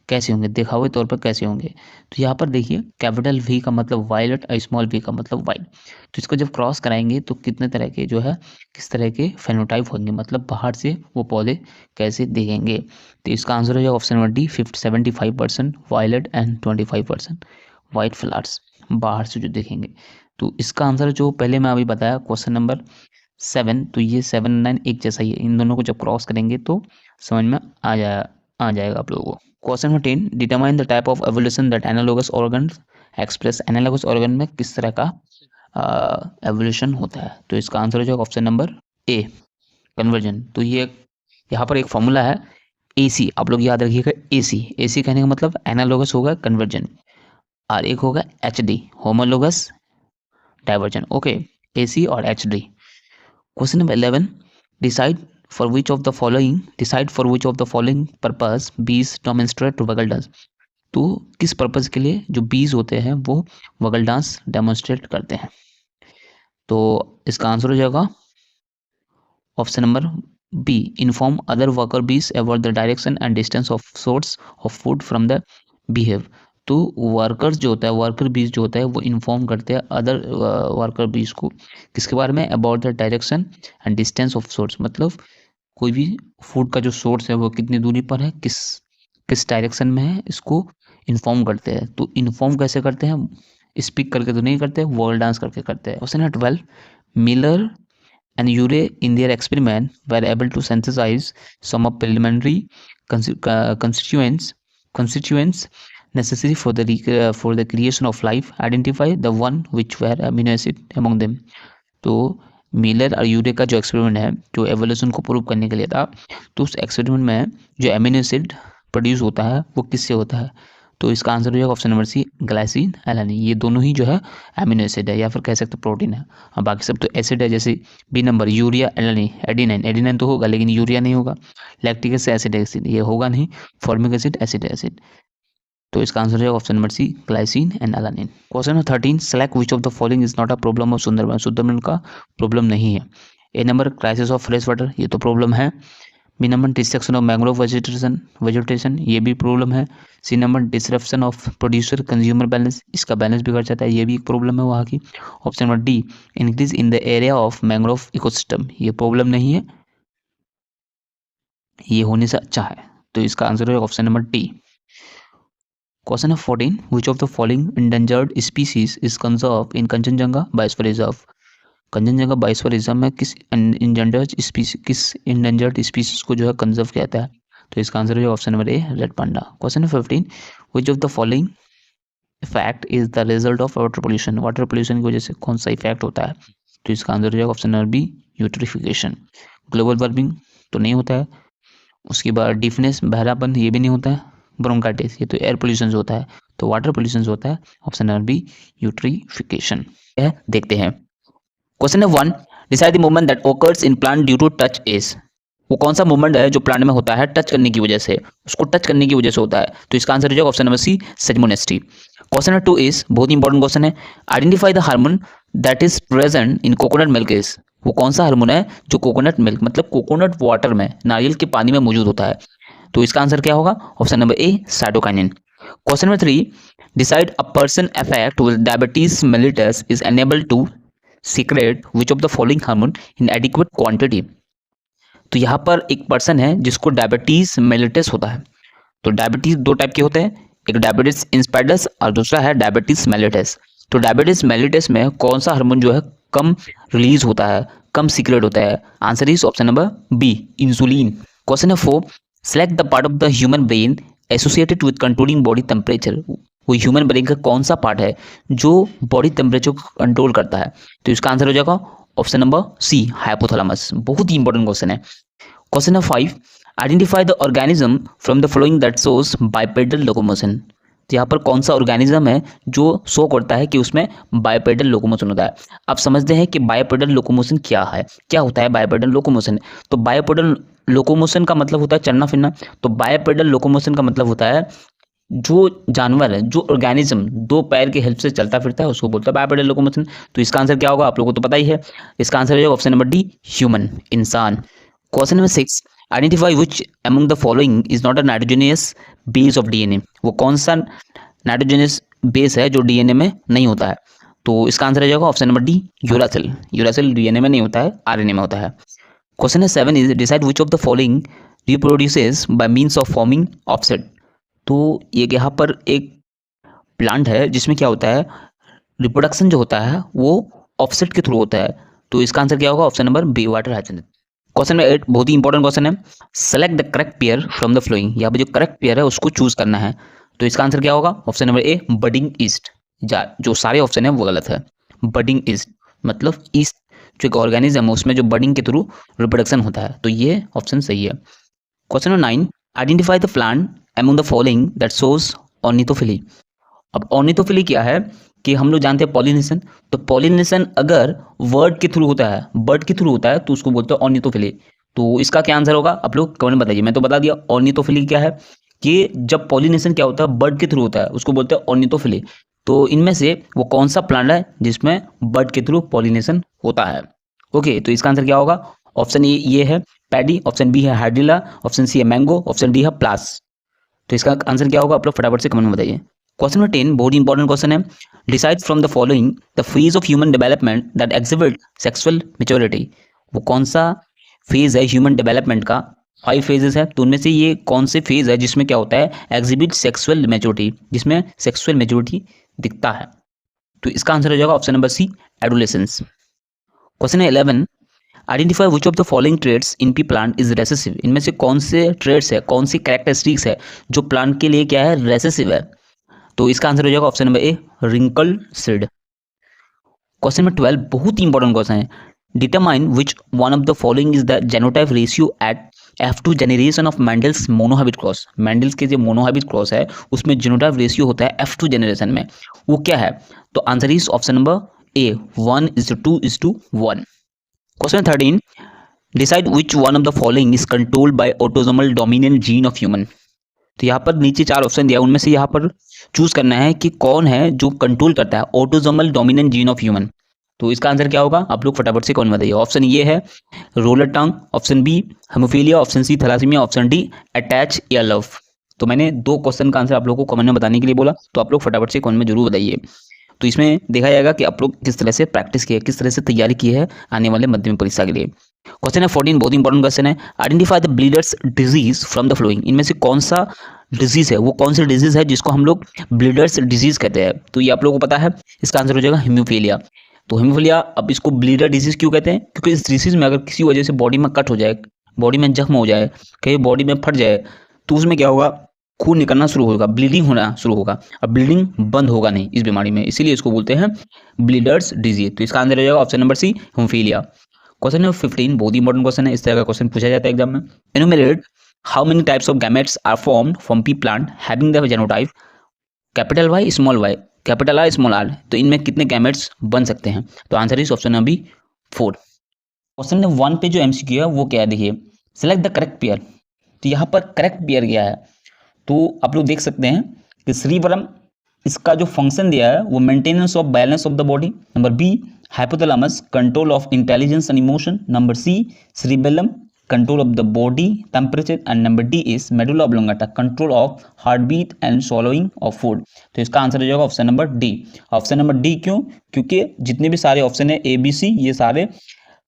कैसे होंगे, दिखावे तौर पर कैसे होंगे। तो यहाँ पर देखिए कैपिटल वी का मतलब वायलेट और स्मॉल वी का मतलब वाइट। तो इसको जब क्रॉस कराएंगे तो कितने तरह के जो है किस तरह के फेनोटाइप होंगे, मतलब बाहर से वो पौधे कैसे दिखेंगे। तो इसका आंसर हो जाएगा option number D, 75% violet and 25% white flowers बाहर से जो दिखेंगे। तो इसका आंसर जो पहले मैं अभी बताया क्वेश्चन नंबर 7, तो ये 7 9 एक जैसा ही है, इन दोनों को जब क्रॉस करेंगे तो समझ में आ जाएगा आप लोगों को। Question number 10, determine the type of evolution that analogous organ express. Analogous organ में किस तरह का एवोल्यूशन होता है। तो इसका आंसर हो जाएगा ऑप्शन नंबर ए, कन्वर्जन। तो ये यहाँ पर एक फॉर्मूला है AC, आप लोग याद रखिएगा AC कहने का मतलब एनालॉगस होगा कन्वर्जन, और एक होगा HD homologous diversion. Okay, AC और HD। Question number 11, decide for which of the following purpose बीज डेमोन्स्ट्रेट वगल डांस। तो किस पर्पस के लिए जो बीज होते हैं वो वगल डांस डेमोन्स्ट्रेट करते हैं। तो इसका आंसर हो जाएगा option number B, inform other worker bees about the direction and distance of source of food from the beehive. तो वर्कर बीज जो होता है वो इन्फॉर्म करते हैं अदर वर्कर बीज को किसके बारे में, about the direction and distance of source, मतलब कोई भी फूड का जो सोर्स है वो कितनी दूरी पर है, किस डायरेक्शन में है, इसको इन्फॉर्म करते हैं। तो इन्फॉर्म कैसे करते हैं, स्पीक करके तो नहीं करते, वॉल डांस करके करते हैं। क्वेश्चन है 12, Miller and Urey in their experiment were able to synthesize some of preliminary constituents necessary for the creation of life. Identify the one which were amino acid among them. तो Miller और यूरे का जो experiment है जो evolution को prove करने के लिए था, तो उस एक्सपेरिमेंट में जो एमिनो एसिड प्रोड्यूस होता है वो किससे होता है। तो इसका आंसर हो जाएगा option number C, glycine alanine. ये दोनों ही जो है एमिनो एसिड है या फिर कह सकते हैं प्रोटीन है, और बाकी सब तो एसिड है, जैसे B number urea alanine, adenine तो होगा लेकिन यूरिया नहीं होगा, लैक्टिक एसिड ये होगा नहीं, फॉर्मिक एसिड एसिड। तो इसका आंसर है option number C, glycine and alanine. Question number 13, select which of the following is not a problem of Sundarban. Sundarban का प्रॉब्लम नहीं है। A number, crisis of fresh water, ये तो प्रॉब्लम है। B number, destruction of mangrove vegetation, ये भी problem है। C number, disruption of producer consumer balance, इसका बैलेंस बिगड़ जाता है, ये भी एक प्रॉब्लम है वहाँ की। Option number D, increase in the area of mangrove ecosystem, ये प्रॉब्लम नहीं है, ये होने से अच्छा है। तो इसका आंसर है option number D. Question 14, which of the following endangered species is conserve in Kanchenjunga biosphere reserve. Kanchenjunga biosphere reserve में किस इंडेंजर्ड स्पीसीज को जो है कंजर्व किया जाता है। तो इसका आंसर है option number A, red panda. Question 15, which of the following effect is the result of water pollution. Water pollution की वजह से कौन सा इफेक्ट होता है। तो इसका आंसर हो जाएगा option number B, eutrophication. Global warming तो नहीं होता है, उसके बाद डिफनेस बहरापन ये भी नहीं होता है, ब्रोंकाइटिस ये तो एयर पोल्यूशन होता है, तो वाटर पोल्यूशन होता है, ऑप्शन नंबर बी, यूट्रिफिकेशन। देखते हैं question number 1, decide the movement that occurs in plant due to touch is. वो कौन सा मूवमेंट है जो प्लांट में होता है टच करने की वजह से, उसको टच करने की वजह से होता है। तो इसका आंसर हो जाएगा option number C, seismonasty. Question number 2 is बहुत इंपॉर्टेंट क्वेश्चन है, identify the hormone that is present in coconut milk is. वो कौन सा हार्मोन है जो कोकोनट मिल्क मतलब कोकोनट वाटर में, नारियल के पानी में मौजूद होता है। तो इसका आंसर क्या होगा, option number A, cytokinin. Question number 3, decide a person affect with diabetes mellitus is unable to secrete which of the following hormone inadequate quantity. तो यहाँ पर एक पर्सन है जिसको डायबिटीज मेलिटस होता है। तो डायबिटीज दो टाइप के होते हैं, एक डायबिटीज इंस्पिडस और दूसरा है डायबिटीज मेलिटस। तो डायबिटीज मेलिटस में कौन सा हार्मोन जो है कम रिलीज होता है, कम सीक्रेट होता है। Answer is option number B, insulin. Question number 4, select the part of the human brain associated with controlling body temperature. वो ह्यूमन ब्रेन का कौन सा पार्ट है जो बॉडी टेम्परेचर को कंट्रोल करता है। तो इसका आंसर हो जाएगा ऑप्शन नंबर सी, हाइपोथैलेमस। बहुत ही इंपॉर्टेंट क्वेश्चन है। Question number 5, identify the organism from the following that shows bipedal locomotion. तो यहाँ पर कौन सा ऑर्गेनिज्म है जो शो करता है कि उसमें बाइपेडल लोकोमोशन होता है। आप समझते हैं कि बाइपेडल लोकोमोशन क्या है, क्या होता है बाइपेडल लोकोमोशन। तो बाइपेडल लोकोमोशन का मतलब होता है चलना फिरना। तो बाइपेडल लोकोमोशन का मतलब होता है जो जानवर है, जो ऑर्गेनिज्म दो पैर की हेल्प से चलता फिरता है उसको बोलते हैं बाइपेडल लोकोमोशन। तो इसका आंसर क्या होगा आप लोगों को तो पता ही है, इसका आंसर हो जाएगा ऑप्शन नंबर डी, ह्यूमन, इंसान। Question number 6, identify which among the following is not a nitrogenous base of DNA. वो कौन सा नाइट्रोजनियस बेस है जो डीएनए में नहीं होता है। तो इसका आंसर हो जाएगा option number D, uracil. Uracil DNA में नहीं होता है, आरएनए में होता है। Question 7 is decide which of the following reproduces bye means of forming offset. तो ये यहाँ पर एक प्लांट है जिसमें क्या होता है, रिप्रोडक्शन जो होता है वो ऑफसेट के थ्रू होता है। तो इसका आंसर क्या होगा option number B, water hydrogen. Question number 8 बहुत ही इंपॉर्टेंट क्वेश्चन है, select the correct pair from the following. यहाँ पर जो करेक्ट पेयर है उसको चूज करना है। तो इसका आंसर क्या होगा ऑप्शन नंबर ए, बडिंग ईस्ट। जो सारे ऑप्शन है वो गलत है। बडिंग ईस्ट मतलब ईस्ट जो एक ऑर्गेनिज्म है उसमें जो बडिंग के थ्रू रिप्रोडक्शन होता है, तो ये ऑप्शन सही है। Question number 9, identify the plant among the following that shows ornithophily. अब ऑर्निथोफिली क्या है कि हम लोग जानते हैं पॉलिनेशन, तो पॉलिनेशन अगर वर्ड के थ्रू होता है, बर्ड के थ्रू होता है तो उसको बोलते हैं ऑर्निथोफिली। तो इसका क्या आंसर होगा आप लोग कमेंट में बताइए। मैं तो बता दिया ऑर्निथोफिली क्या है कि जब पॉलिनेशन क्या होता है बर्ड के थ्रू होता है उसको बोलते हैं ऑर्निथोफिली। तो इनमें से वो कौन सा प्लांट है जिसमें बर्ड के थ्रू पॉलिनेशन होता है। ओके, तो इसका आंसर क्या होगा ऑप्शन ए ये है पैडी, ऑप्शन बी है हार्डिला, ऑप्शन सी है मैंगो, ऑप्शन डी है प्लास। तो इसका आंसर क्या होगा आप लोग फटाफट से कमेंट में बताइए। क्वेश्चन नंबर 10 बहुत इंपॉर्टेंट क्वेश्चन है, decide from the following the phase of human development that exhibit sexual maturity. वो कौन सा फेज है ह्यूमन डेवलपमेंट का, 5 फेजेस है, तो उनमें से ये कौन से फेज है जिसमें क्या होता है एग्जिबिट सेक्सुअल मैच्योरिटी, जिसमें सेक्सुअल मैच्योरिटी दिखता है। तो इसका आंसर हो जाएगा option number C, adolescence. Question 11, identify which of the following traits in pea plant is recessive. इनमें से कौन से ट्रेड्स है, कौन सी कैरेक्टरिस्टिक्स है जो प्लांट के लिए क्या है रेसेसिव है। तो इसका आंसर हो जाएगा option number A, wrinkle seed. Question number 12 बहुत ही इंपॉर्टेंट क्वेश्चन है, determine which one of the following is the genotype ratio at F2 generation of Mendel's monohybrid cross. Mendel's के जो मोनोहाइब्रिड क्रॉस है उसमें जेनोटाइप रेशियो होता है F2 generation में, वो क्या है। तो answer is option number A, 1:2:1। Question 13, decide which one of the following is controlled by autosomal dominant gene of human. तो यहाँ पर नीचे 4 ऑप्शन दिया, उनमें से यहाँ पर चूज करना है कि कौन है जो कंट्रोल करता है autosomal dominant gene of human. तो इसका आंसर क्या होगा आप लोग फटाफट से कौन बताइए। ऑप्शन ये है roller tongue, option B hemophilia, option C thalassemia, option D attach ear lobe. तो मैंने 2 क्वेश्चन का आंसर आप लोगों को कमेंट में बताने के लिए बोला, तो आप लोग फटाफट से कमेंट में जरूर बताइए। तो इसमें देखा जाएगा कि आप लोग किस तरह से प्रैक्टिस किए, किस तरह से तैयारी की है आने वाले माध्यमिक परीक्षा के लिए। क्वेश्चन है 14 बहुत इंपॉर्टेंट क्वेश्चन है, identify the bleeders disease from the flowing. इनमें से कौन सा डिजीज है, वो कौन सी डिजीज है जिसको हम लोग ब्लीडर्स डिजीज कहते हैं। तो ये आप लोगों को पता है, इसका आंसर हो जाएगा हीमोफीलिया। तो हीमोफीलिया, अब इसको ब्लीडर डिजीज क्यों कहते हैं, क्योंकि इस डिजीज में अगर किसी वजह से बॉडी में कट हो जाए, बॉडी में जख्म हो जाए, कहीं बॉडी में फट जाए, तो उसमें क्या होगा खून निकलना शुरू होगा, ब्लीडिंग होना शुरू होगा। अब ब्लीडिंग बंद होगा नहीं इस बीमारी में, इसीलिए इसको बोलते हैं ब्लीडर्स डिजीज। तो इसका आंसर हो जाएगा option number C, haemophilia. Question number 15 बहुत ही इंपॉर्टेंट क्वेश्चन है, इस तरह का क्वेश्चन पूछा जाता है एग्जाम में। Enumerate how many types of gametes are formed from pea plant having the genotype capital Y small Y, capital R small R. तो इनमें कितने गैमेट्स बन सकते हैं। तो answer is option number 4। Question number 1 पे जो एमसीक्यू है वो क्या है, देखिए सेलेक्ट द करेक्ट पेयर। तो यहाँ पर करेक्ट पेयर क्या है, तो आप लोग देख सकते हैं कि सेरिबरम, इसका जो फंक्शन दिया है वो maintenance of balance of the body. Number B hypothalamus, control of intelligence and emotion. Number C cerebellum, control of the body temperature. And number D is medulla oblongata, control of heart beat and swallowing of food. तो इसका answer हो जाएगा option number D. Option number D क्यों, क्योंकि जितने भी सारे option है ए बी सी, ये सारे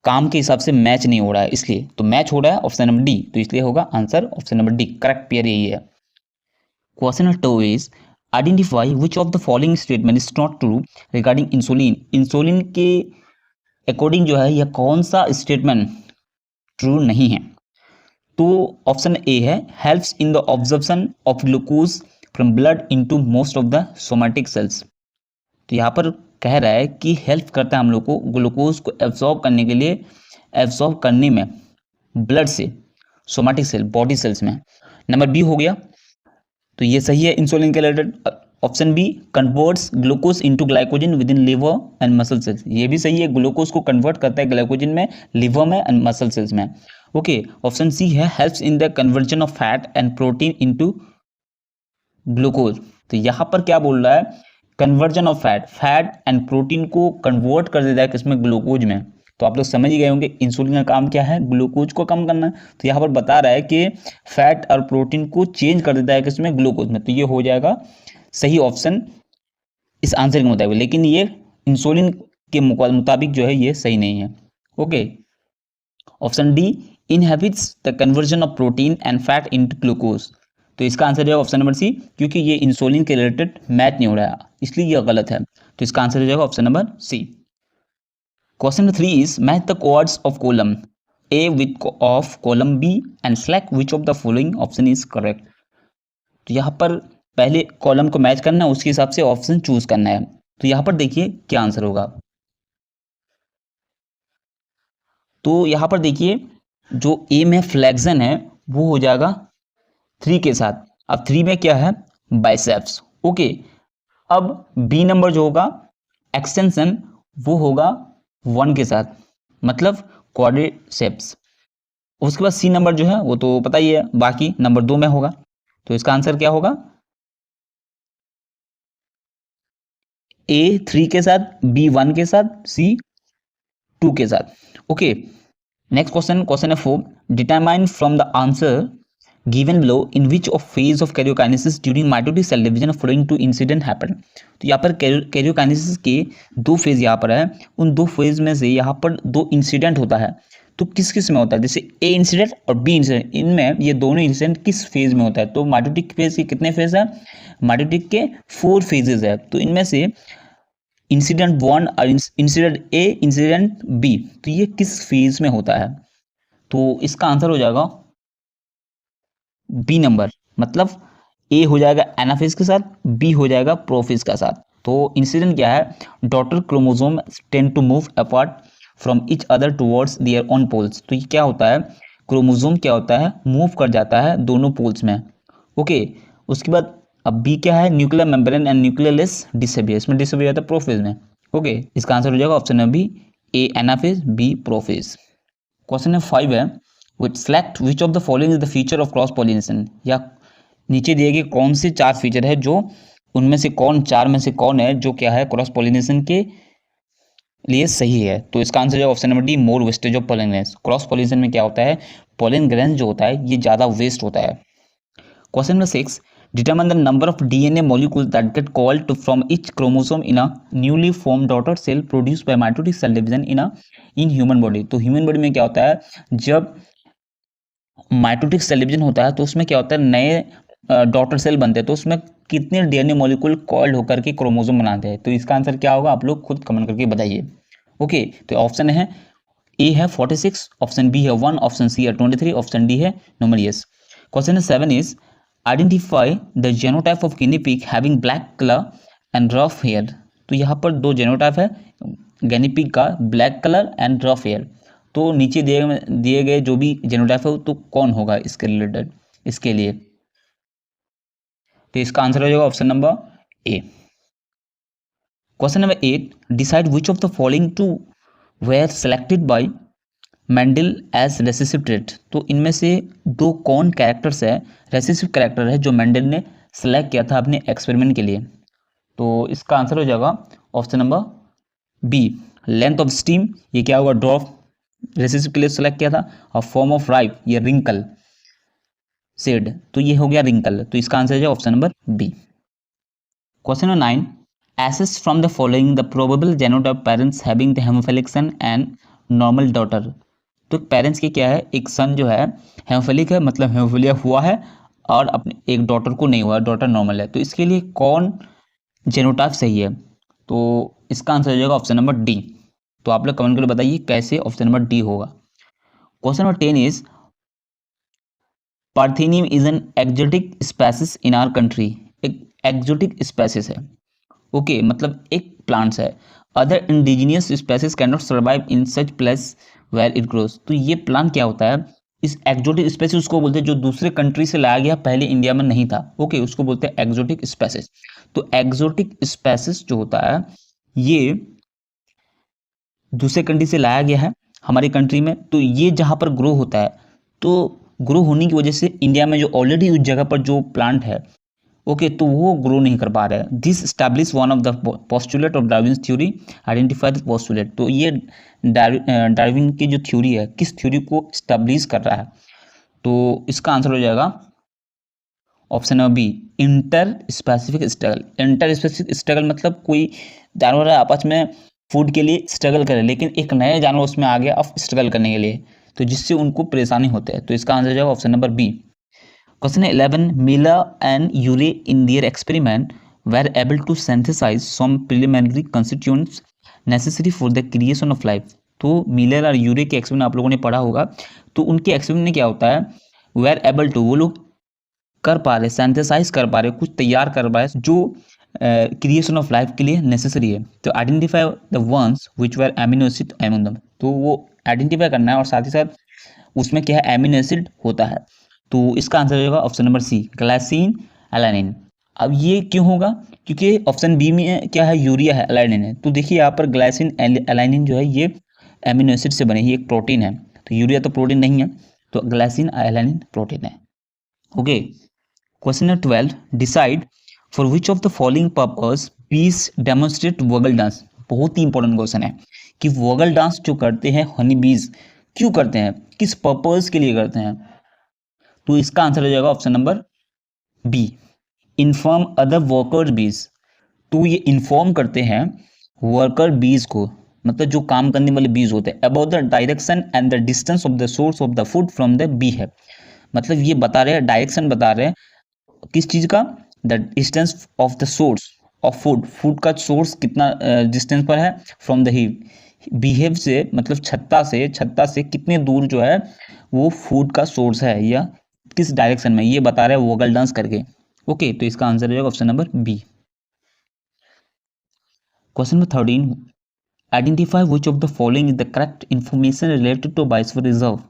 काम के हिसाब से मैच नहीं हो रहा है, इसलिए तो मैच हो रहा है ऑप्शन नंबर डी, तो इसलिए होगा answer option number D, correct pair यही है। Question number 2 is identify which of the following statement is not true regarding insulin. Insulin के अकॉर्डिंग जो है यह कौन सा स्टेटमेंट ट्रू नहीं है। तो ऑप्शन ए है helps in the absorption of glucose from blood into most of the somatic cells. तो यहाँ पर कह रहा है कि हेल्प करता है हम लोग को ग्लूकोज को एब्जॉर्ब करने के लिए, एब्जॉर्ब करने में ब्लड से सोमैटिक सेल, बॉडी सेल्स में। नंबर बी हो गया, तो ये सही है इंसुलिन के related. Option B converts glucose into glycogen within liver and muscle cells, ये भी सही है, ग्लूकोज को कन्वर्ट करता है ग्लाइकोजन में, लिवर में एंड मसल सेल्स में। ओके, ऑप्शन सी है helps in the conversion of fat and protein into glucose. तो यहाँ पर क्या बोल रहा है, conversion of fat and protein को कन्वर्ट कर देता है किसमें, ग्लूकोज में। तो आप लोग समझ ही गए होंगे इंसुलिन का काम क्या है, ग्लूकोज को कम करना। तो यहाँ पर बता रहा है कि फैट और प्रोटीन को चेंज कर देता है किसमें, ग्लूकोज में। तो ये हो जाएगा सही ऑप्शन इस आंसर के मुताबिक, लेकिन ये इंसुलिन के मुताबिक जो है ये सही नहीं है। Okay, option D inhabits the conversion of protein and fat into glucose. तो इसका आंसर है ऑप्शन नंबर सी, क्योंकि ये इंसुलिन के रिलेटेड मैच नहीं हो रहा है, इसलिए ये गलत है। तो इसका आंसर हो जाएगा option number C. Question number 3 is match the coordinates of column A with of column B and select which of the following option is correct. तो यहाँ पर पहले कॉलम को मैच करना है, उसके हिसाब से ऑप्शन चूज करना है। तो यहाँ पर देखिए क्या आंसर होगा। तो यहाँ पर देखिए जो ए में फ्लेक्शन है वो हो जाएगा 3 के साथ। अब 3 में क्या है, बाइसेप्स। ओके, अब बी नंबर जो होगा एक्सटेंशन वो होगा 1 के साथ, मतलब क्वाड्रिसेप्स। उसके बाद सी नंबर जो है वो तो पता ही है, बाकी नंबर 2 में होगा। तो इसका आंसर क्या होगा, ए 3 के साथ, बी 1 के साथ, सी 2 के साथ। ओके, नेक्स्ट क्वेश्चन, क्वेश्चन है 4, determine from the answer given below in which of phase of karyokinesis during mitotic cell division following two incident happen. तो यहाँ पर कैरियोकाइनेसिस के 2 फेज यहाँ पर है, उन 2 फेज में से यहाँ पर 2 इंसिडेंट होता है। तो किस किस में होता है, जैसे ए इंसिडेंट और बी इंसिडेंट, इनमें ये दोनों इंसिडेंट किस फेज में होता है। तो माइटोटिक फेज के कितने फेज है, माइटोटिक के 4 फेजेस है। तो इनमें से इंसिडेंट 1 और इंसिडेंट ए, इंसिडेंट बी, तो ये किस फेज में होता है। तो इसका आंसर हो जाएगा बी नंबर, मतलब ए हो जाएगा एनाफेज के साथ, बी हो जाएगा प्रोफेज के साथ। तो इंसिडेंट क्या है, daughter chromosome tend to move apart from each other towards their own poles. तो ये क्या होता है, क्रोमोसोम क्या होता है, मूव कर जाता है दोनों पोल्स में। ओके, उसके बाद अब बी क्या है, nuclear membrane and nucleus disappear, इसमें डिसअपियर होता है प्रोफेज में। ओके, इसका आंसर हो जाएगा option number B, A anaphase, B prophase. Question number 5 है, which select which of the following is the feature of cross pollination. या नीचे दिए गए कौन से 4 फीचर है, जो उनमें से कौन 4 में से कौन है जो क्या है क्रॉस पॉलिनेशन के लिए सही है। तो इसका आंसर है option number D, more wastage of pollen grains. Cross pollination में क्या होता है, पोलन ग्रेन्स जो होता है ये ज़्यादा वेस्ट होता है। Question number 6, determine the number of DNA molecules that get called from each chromosome in a newly form daughter cell produced by mitotic cell division in human body. तो human body में क्या होता है, जब mitotic cell division होता है तो उसमें क्या होता है, नए डॉटर सेल बनते हैं, तो उसमें कितने डीएनए मॉलिक्यूल कॉल्ड होकर के क्रोमोसोम बनाते हैं। तो इसका आंसर क्या होगा, आप लोग खुद कमेंट करके बताइए। ओके, तो ऑप्शन है ए है 46, ऑप्शन बी है 1, ऑप्शन सी है 23, ऑप्शन डी है number yes. Question 7 is identify the genotype of guinea pig having black colour and rough hair. तो यहाँ पर 2 जेनोटाइप है गिनी पिग का, black colour and rough hair. तो नीचे दिए गए जो भी जेनोटाइप है तो कौन होगा इसके रिलेटेड, इसके लिए। तो इसका आंसर हो जाएगा option number A. Question number 8, decide which of the following two were selected by Mendel as recessive trait. तो इनमें से 2 कौन कैरेक्टर्स है, रेसेसिव कैरेक्टर है, जो मेंडल ने सेलेक्ट किया था अपने एक्सपेरिमेंट के लिए। तो इसका आंसर हो जाएगा option number B, length of stem, ये क्या होगा, ड्रॉप रेसेसिव के लिए सेलेक्ट किया था, और फॉर्म ऑफ राइप, ये रिंकल शेड, तो ये हो गया रिंकल। तो इसका आंसर है option number B. Question number 9, assess from the following the probable genotype parents having the hemophilic son and normal daughter. तो पेरेंट्स के क्या है, एक सन जो है हेमोफिलिक है, मतलब हेमोफिलिया हुआ है, और अपने एक डॉटर को नहीं हुआ, डॉटर नॉर्मल है। तो इसके लिए कौन जेनोटाइप सही है। तो इसका आंसर हो जाएगा ऑप्शन नंबर डी। तो आप लोग कमेंट करके बताइए कैसे ऑप्शन नंबर डी होगा। Question number 10 is Parthenium is an exotic species in our country. एक एक्जोटिक स्पेसिस है, ओके, मतलब एक प्लांट्स है। Other indigenous species can not survive in such place where it grows. तो ये प्लांट क्या होता है, इस एक्जोटिक स्पेसिस उसको बोलते हैं जो दूसरे कंट्री से लाया गया, पहले इंडिया में नहीं था। ओके, उसको बोलते हैं एक्जोटिक स्पेसिस। तो एक्जोटिक स्पेसिस जो होता है ये दूसरे कंट्री से लाया गया है हमारी कंट्री में। तो ये जहाँ पर ग्रो होता है, तो ग्रो होने की वजह से इंडिया में जो ऑलरेडी उस जगह पर जो प्लांट है ओके, तो वो ग्रो नहीं कर पा रहा है। This establish one of the postulate of Darwin's theory, identify the postulate. तो ये डार्विन की जो थ्योरी है, किस थ्योरी को स्टैब्लिश कर रहा है? तो इसका आंसर हो जाएगा option number B, interspecific struggle. Interspecific struggle मतलब कोई जानवर है आपस में फूड के लिए स्ट्रगल करे, लेकिन एक नए जानवर उसमें आ गया अब स्ट्रगल करने के लिए, तो जिससे उनको परेशानी होती है। तो इसका आंसर हो जाएगा option number B. Question 11. Miller and Urey in their experiment were able to synthesize some preliminary constituents necessary for the creation of life. तो मिलर और यूरे के एक्सपेरिमेंट आप लोगों ने पढ़ा होगा। तो उनके एक्सपेरिमेंट में क्या होता है, वेर एबल टू, वो लोग कर पा रहे, सिंथेसाइज कर पा रहे, कुछ तैयार कर पा रहे जो क्रिएशन ऑफ लाइफ के लिए नेसेसरी है। तो identify the ones which were amino acid among them. तो वो आइडेंटिफाई करना है और साथ ही साथ उसमें क्या है, एमिनो एसिड होता है। तो इसका आंसर हो जाएगा option number C, glycine alanine. अब ये क्यों होगा, क्योंकि ऑप्शन बी में क्या है, यूरिया है, एलानिन है। तो देखिए यहाँ पर ग्लाइसिन एलानिन जो है ये एमिनो एसिड से बने, ये एक प्रोटीन है। तो यूरिया तो प्रोटीन नहीं है, तो ग्लाइसिन एलानिन प्रोटीन है। Okay, question number 12, decide for which of the following purpose बीज डेमोन्स्ट्रेट वोगल डांस। बहुत ही इंपॉर्टेंट क्वेश्चन है कि वोगल डांस जो करते हैं हनी बीज क्यों करते हैं, किस पर्पस के लिए करते हैं? तो इसका आंसर हो जाएगा option number B, inform other worker bees. तो ये इन्फॉर्म करते हैं वर्कर बीज को, मतलब जो काम करने वाले बीज होते हैं, about the direction and the distance of the source of the food from the bee है। मतलब ये बता रहे हैं, डायरेक्शन बता रहे हैं किस चीज़ का, the distance of the source of food, food का सोर्स कितना डिस्टेंस पर है, फ्रॉम द हिव, बिहेव से मतलब छत्ता से कितने दूर जो है वो फूड का सोर्स है, या किस डायरेक्शन में, ये बता रहे हैं वोगल डांस करके। ओके, तो इसका आंसर हो जाएगा option number B. Question number 13, identify which of the following is the correct information related to biosphere reserve.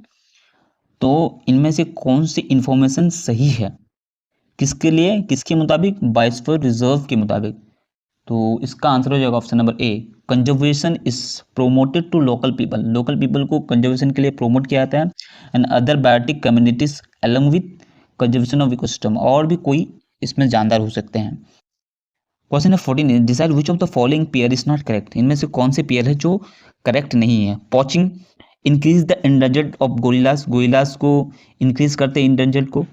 तो इनमें से कौन सी इंफॉर्मेशन सही है, किसके लिए, किसके मुताबिक, बायोस्फीयर रिजर्व के मुताबिक। तो इसका आंसर हो जाएगा option number A, conservation is promoted to local people. Local people को कंजर्वेशन के लिए प्रोमोट किया जाता है, and other biotic communities along with conservation of ecosystem. और भी कोई इसमें जानदार हो सकते हैं। Question number 14, decide which of the following pair is not correct. इनमें से कौन से पेयर है जो करेक्ट नहीं है? Poaching increase the endangered of gorillas, gorillas को इंक्रीज करते हैं इंडेंजर्ड को,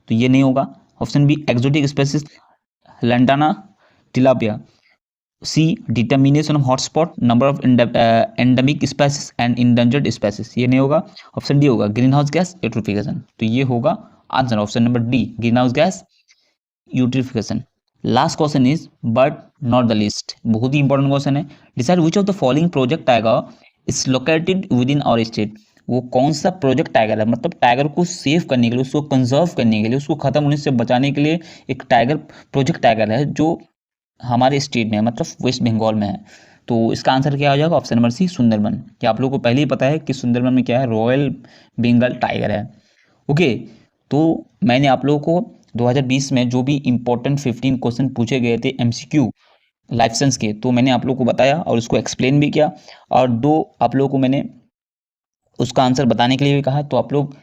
तो ये नहीं होगा। Option B, exotic species lantana tilapia. C, determination of hotspot, number of endemic species and endangered species, ये नहीं होगा। ऑप्शन डी होगा, ग्रीन हाउस गैस यूट्रिफिकेशन। तो ये होगा answer option number D, green house gas eutrophication. Last question is but not the list, बहुत ही important question है। Decide which of the following project tiger is located within our state. वो कौन सा project tiger है, मतलब tiger को save करने के लिए, उसको कंजर्व करने के लिए, उसको खत्म होने से बचाने के लिए एक टाइगर प्रोजेक्ट टाइगर है जो हमारे स्टेट में है, मतलब वेस्ट बंगाल में है। तो इसका आंसर क्या हो जाएगा, ऑप्शन नंबर सी, सुंदरबन। क्या आप लोगों को पहले ही पता है कि सुंदरबन में क्या है, रॉयल बंगाल टाइगर है। ओके, तो मैंने आप लोगों को 2020 में जो भी इंपॉर्टेंट 15 क्वेश्चन पूछे गए थे एमसीक्यू लाइफ साइंस के, तो मैंने आप लोगों को बताया और उसको एक्सप्लेन भी किया, और 2 आप लोगों को मैंने उसका आंसर बताने के लिए भी कहा। तो आप लोग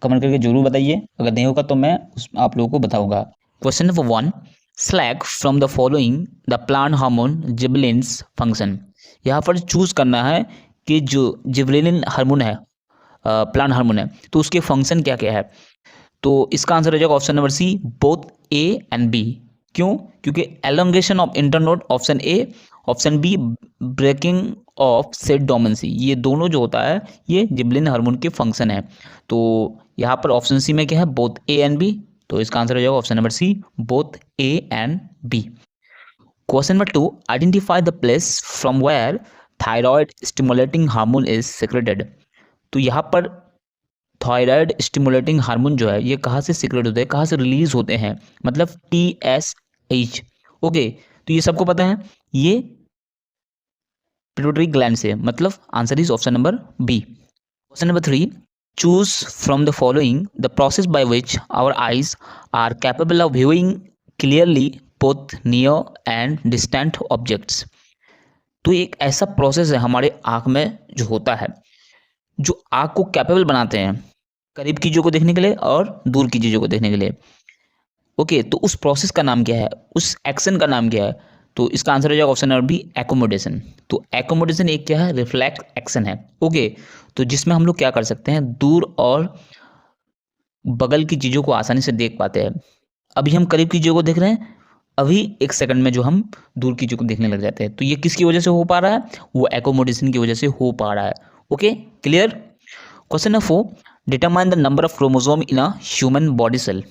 कमेंट करके जरूर बताइए, अगर नहीं होगा तो मैं आप लोगों को बताऊंगा। Question number 1, select from the following the plant hormone gibberellins function. यहाँ पर चूज करना है कि जो जिबरेलिन हार्मोन है, प्लांट हार्मोन है, तो उसके फंक्शन क्या क्या है। तो इसका आंसर हो जाएगा option number C, both A and B. क्यों? क्योंकि elongation of internode option A, option B breaking of seed dormancy, ये दोनों जो होता है ये जिबरेलिन हार्मोन के फंक्शन है। तो यहाँ पर ऑप्शन सी में क्या है, बोथ ए एंड बी। तो इसका आंसर हो जाएगा option number C, both A and B. Question number 2, identify the place from where thyroid stimulating hormone is secreted. तो यहाँ पर थायराइड स्टिमुलेटिंग हार्मोन जो है ये कहाँ से सीक्रेट होते हैं, कहाँ से रिलीज होते हैं, मतलब TSH। ओके, तो ये सबको पता है, ये पिट्यूटरी ग्लैंड से, मतलब answer is option number B. Question number 3, choose from the following the process by which our eyes are capable of viewing clearly both near and distant objects. तो एक ऐसा प्रोसेस है हमारे आँख में जो होता है, जो आँख को कैपेबल बनाते हैं करीब की चीज़ों को देखने के लिए और दूर की चीज़ों को देखने के लिए। ओके, तो उस प्रोसेस का नाम क्या है, उस एक्शन का नाम क्या है? तो इसका आंसर हो जाएगा ऑप्शन नंबर बी, एकोमोडेशन। तो एकोमोडेशन एक क्या है, रिफ्लेक्स एक्शन है। ओके, तो जिसमें हम लोग क्या कर सकते हैं, दूर और बगल की चीज़ों को आसानी से देख पाते हैं। अभी हम करीब की चीज़ों को देख रहे हैं, अभी एक सेकंड में जो हम दूर की चीज़ों को देखने लग जाते हैं। तो ये किसकी वजह से हो पा रहा है, वो एकोमोडेशन की वजह से हो पा रहा है। Okay, clear. Question number 4, determine the number of chromosome in a human body cell.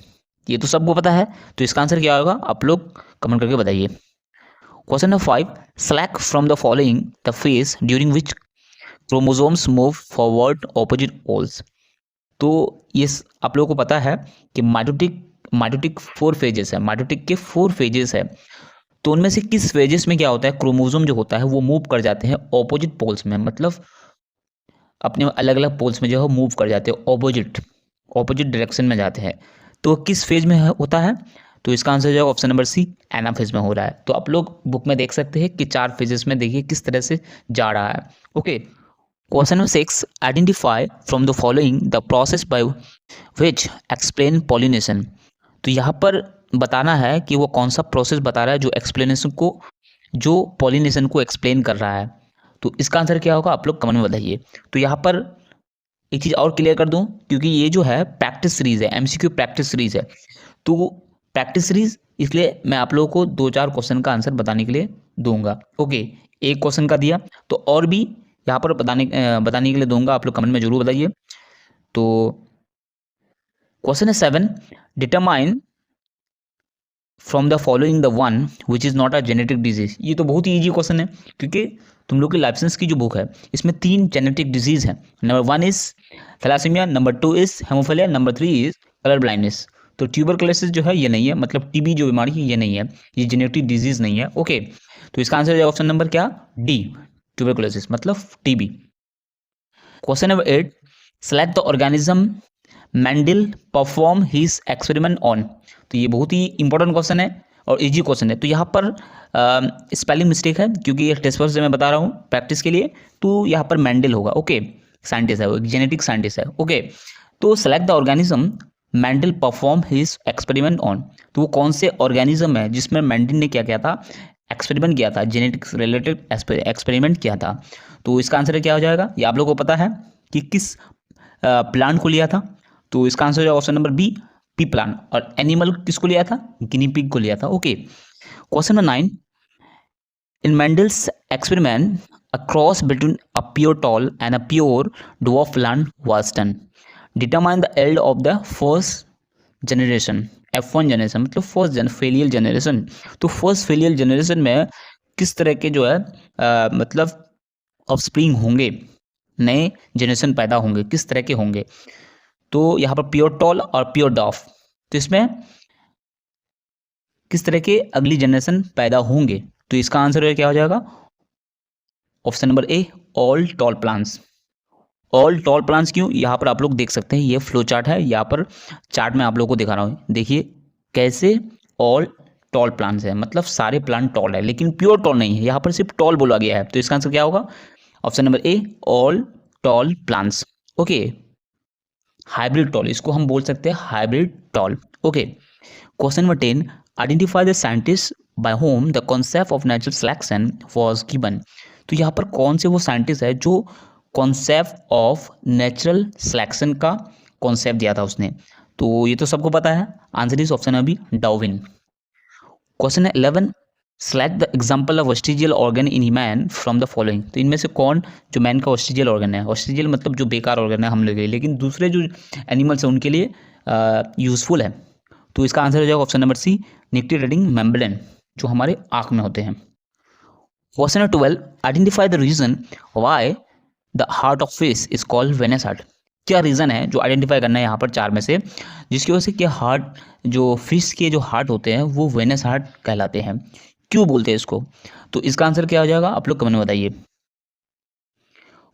ये तो सबको पता है, तो इसका आंसर क्या होगा, आप लोग कमेंट करके बताइए। Question number 5, select from the following the phase during which chromosomes move forward opposite poles. तो ये आप लोगों को पता है कि माइटोटिक 4 फेजेस है, माइटोटिक के 4 फेजेस है। तो उनमें से किस फेजेस में क्या होता है, क्रोमोसोम जो होता है वो मूव कर जाते हैं ऑपोजिट पोल्स में, मतलब अपने अलग अलग पोल्स में जो है मूव कर जाते हैं, ऑपोजिट डायरेक्शन में जाते हैं। तो किस फेज में होता है, तो इसका आंसर जो है ऑप्शन नंबर सी, एना फेज में हो रहा है। तो आप लोग बुक में देख सकते हैं कि 4 फेजेस में देखिए किस तरह से जा रहा है। Okay, question number 6, identify from the following the process by which explain pollination. तो यहाँ पर बताना है कि वो कौन सा प्रोसेस बता रहा है जो पॉलिनेशन को एक्सप्लेन कर रहा है। तो इसका आंसर क्या होगा, आप लोग कमेंट में बताइए। तो यहाँ पर एक चीज़ और क्लियर कर दूं, क्योंकि ये जो है प्रैक्टिस सीरीज है, एमसीक्यू प्रैक्टिस सीरीज है, तो प्रैक्टिस सीरीज इसलिए मैं आप लोगों को 2-4 क्वेश्चन का आंसर बताने के लिए दूंगा। ओके, एक क्वेश्चन का दिया तो और भी यहाँ पर बताने के लिए दूंगा, आप लोग कमेंट में जरूर बताइए। तो क्वेश्चन है 7, determine from the following the one which is not a genetic disease. ये तो बहुत ही ईजी क्वेश्चन है, क्योंकि तुम लोग की लाइफ साइंस की जो बुक है इसमें 3 जेनेटिक डिजीज है। Number 1 is thalassaemia, number 2 is haemophilia, number 3 is colour blindness. तो ट्यूबरकुलोसिस जो है ये नहीं है, मतलब टीबी जो बीमारी है ये नहीं है, ये जेनेटिक डिजीज नहीं है। ओके, तो इसका आंसर है ऑप्शन नंबर क्या, डी, ट्यूबरकुलोसिस मतलब TB. Question number 8, select the organism Mendel perform his experiment on. तो ये बहुत ही इंपॉर्टेंट क्वेश्चन है और इजी क्वेश्चन है। तो यहाँ पर स्पेलिंग मिस्टेक है, क्योंकि ये टेस्ट से मैं बता रहा हूँ प्रैक्टिस के लिए, तो यहाँ पर मेंडल होगा। ओके, साइंटिस्ट है वो, जेनेटिक साइंटिस्ट है। ओके, तो select the organism Mendel perform his experiment on. तो वो कौन से ऑर्गेनिज्म है जिसमें मेंडल ने क्या किया था, एक्सपेरिमेंट किया था, जेनेटिक्स रिलेटेड एक्सपेरिमेंट किया था। तो इसका आंसर क्या हो जाएगा, ये आप लोगों को पता है कि किस प्लांट को लिया था। तो इसका आंसर है option number B, pea plant. और एनिमल किसको लिया था, गिनी पिग को लिया था। Okay, question number 9, in Mendel's experiment a cross between a pure tall and a pure dwarf plant was done. Determine the yield of the first generation, F1 generation मतलब first filial generation. तो first filial generation में किस तरह के जो है मतलब offspring होंगे, नए जनरेशन पैदा होंगे, किस तरह के होंगे। तो यहाँ पर प्योर टॉल और प्योर डॉफ, तो इसमें किस तरह के अगली जनरेशन पैदा होंगे। तो इसका आंसर क्या हो जाएगा, option number A, all tall plants. All tall plants क्यों, यहाँ पर आप लोग देख सकते हैं, ये फ्लो चार्ट है, यहाँ पर चार्ट में आप लोगों को दिखा रहा हूँ, देखिए कैसे ऑल टॉल प्लांट्स है, मतलब सारे प्लांट टॉल है, लेकिन प्योर टॉल नहीं है, यहाँ पर सिर्फ टॉल बोला गया है। तो इसका आंसर क्या होगा, option number A, all tall plants. Okay, hybrid tall, इसको हम बोल सकते हैं hybrid tall. Okay, question number 10, identify the scientist by whom the concept of natural selection was given. तो यहाँ पर कौन से वो साइंटिस्ट है जो कॉन्सेप्ट ऑफ नेचुरल सिलेक्शन का कॉन्सेप्ट दिया था उसने। तो ये तो सबको पता है, आंसर इज ऑप्शन अभी Darwin. Question 11, select the example of vestigial organ in man from the following. तो इनमें से कौन जो मैन का वेस्टिजियल ऑर्गन है, वेस्टिजियल मतलब जो बेकार ऑर्गन है हम लोग के लिए, लेकिन दूसरे जो एनिमल्स हैं उनके लिए यूजफुल है। तो इसका आंसर हो जाएगा option number C, nictitating membrane, जो हमारे आँख में होते हैं। Question number 12, identify the reason why the heart of fish is called venous heart. क्या रीज़न है जो आइडेंटिफाई करना है यहाँ पर 4 में से, जिसकी वजह से क्या हार्ट, जो फिश के जो हार्ट होते हैं वो वेनस हार्ट कहलाते हैं, क्यों बोलते हैं इसको। तो इसका आंसर क्या हो जाएगा, आप लोग कमेंट में बताइए।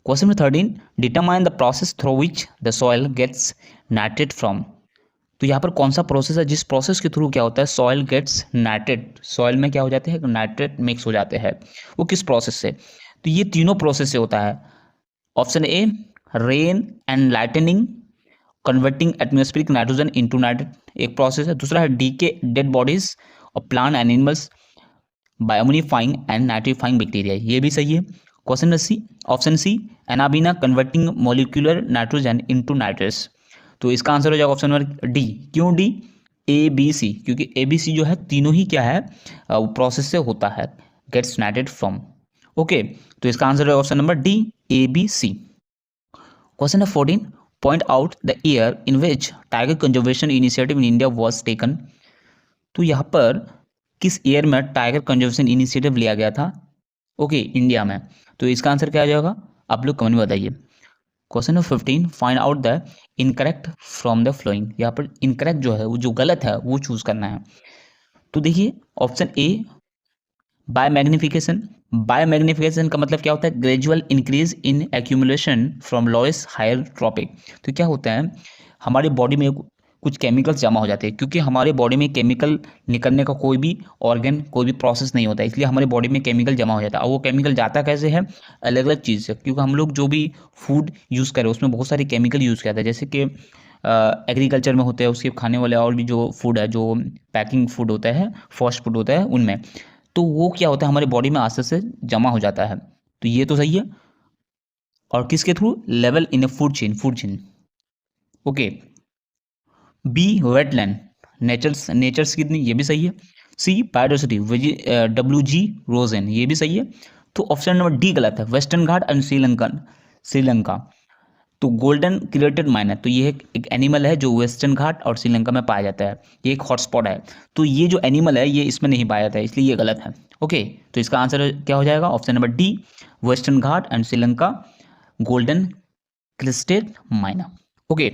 Question number 13, determine the process through which the soil gets nitrate from. तो यहाँ पर कौन सा प्रोसेस है जिस प्रोसेस के थ्रू क्या होता है, सॉइल गेट्स नाइट्रेट, सॉइल में क्या हो जाते हैं, नाइट्रेट मिक्स हो जाते हैं, वो किस प्रोसेस से। तो ये तीनों प्रोसेस से होता है। Option A, rain and lightning, converting atmospheric nitrogen into nitrate, एक प्रोसेस है। दूसरा है डीके डेड बॉडीज और plant and animals by ammonifying and nitrifying bacteria, ये भी सही है। Question number C, option C, Anabaena converting molecular nitrogen into nitrous. तो इसका आंसर हो जाएगा ऑप्शन नंबर डी। क्यों डी? ए बी सी, क्योंकि ए बी सी जो है तीनों ही क्या है प्रोसेस से होता है, गेट्स यूनाइटेड फ्रॉम। ओके, तो इसका आंसर है option number D, A B C. Question number 14, point out the year in which tiger conservation initiative in India was taken. तो यहाँ पर किस ईयर में टाइगर कंजर्वेशन इनिशिएटिव लिया गया था ओके इंडिया में? तो इसका आंसर क्या आ जाएगा, आप लोग कमेंट में बताइए। Question number 15, find out the incorrect from the following. यहाँ पर इनकरेक्ट जो है वो जो गलत है वो चूज करना है। तो देखिए option A, biomagnification. Biomagnification का मतलब क्या होता है? Gradual increase in accumulation from lowest higher trophic. तो क्या होता है, हमारी बॉडी में कुछ केमिकल्स जमा हो जाते हैं, क्योंकि हमारे बॉडी में केमिकल निकलने का कोई भी ऑर्गन, कोई भी प्रोसेस नहीं होता है, इसलिए हमारे बॉडी में केमिकल जमा हो जाता है। और वो केमिकल जाता कैसे है? अलग अलग चीज़ से, क्योंकि हम लोग जो भी फूड यूज़ करें उसमें बहुत सारे केमिकल यूज़ किया जाता है, जैसे कि एग्रीकल्चर में होते हैं, उसके खाने वाले और भी जो फूड है, जो पैकिंग फूड होता है, फास्ट फूड होता है, उनमें तो वो क्या होता है हमारी बॉडी में आस्ते से जमा हो जाता है। तो ये तो सही है। और किसके थ्रू? Level in a food chain. Okay. B, wetland, nature's कितनी, ये भी सही है। सी, बायोडाइवर्सिटी, WG रोजन, ये भी सही है। तो ऑप्शन नंबर डी गलत है, वेस्टर्न घाट एंड श्रीलंका। तो गोल्डन क्रिएटेड माइन है, तो ये एक एनिमल है जो वेस्टर्न घाट और श्रीलंका में पाया जाता है, ये एक हॉटस्पॉट है। तो ये जो एनिमल है ये इसमें नहीं पाया जाता है, इसलिए ये गलत है। ओके, तो इसका आंसर क्या हो जाएगा? Option number D, western Ghat and Sri Lanka, golden crested माइना। ओके,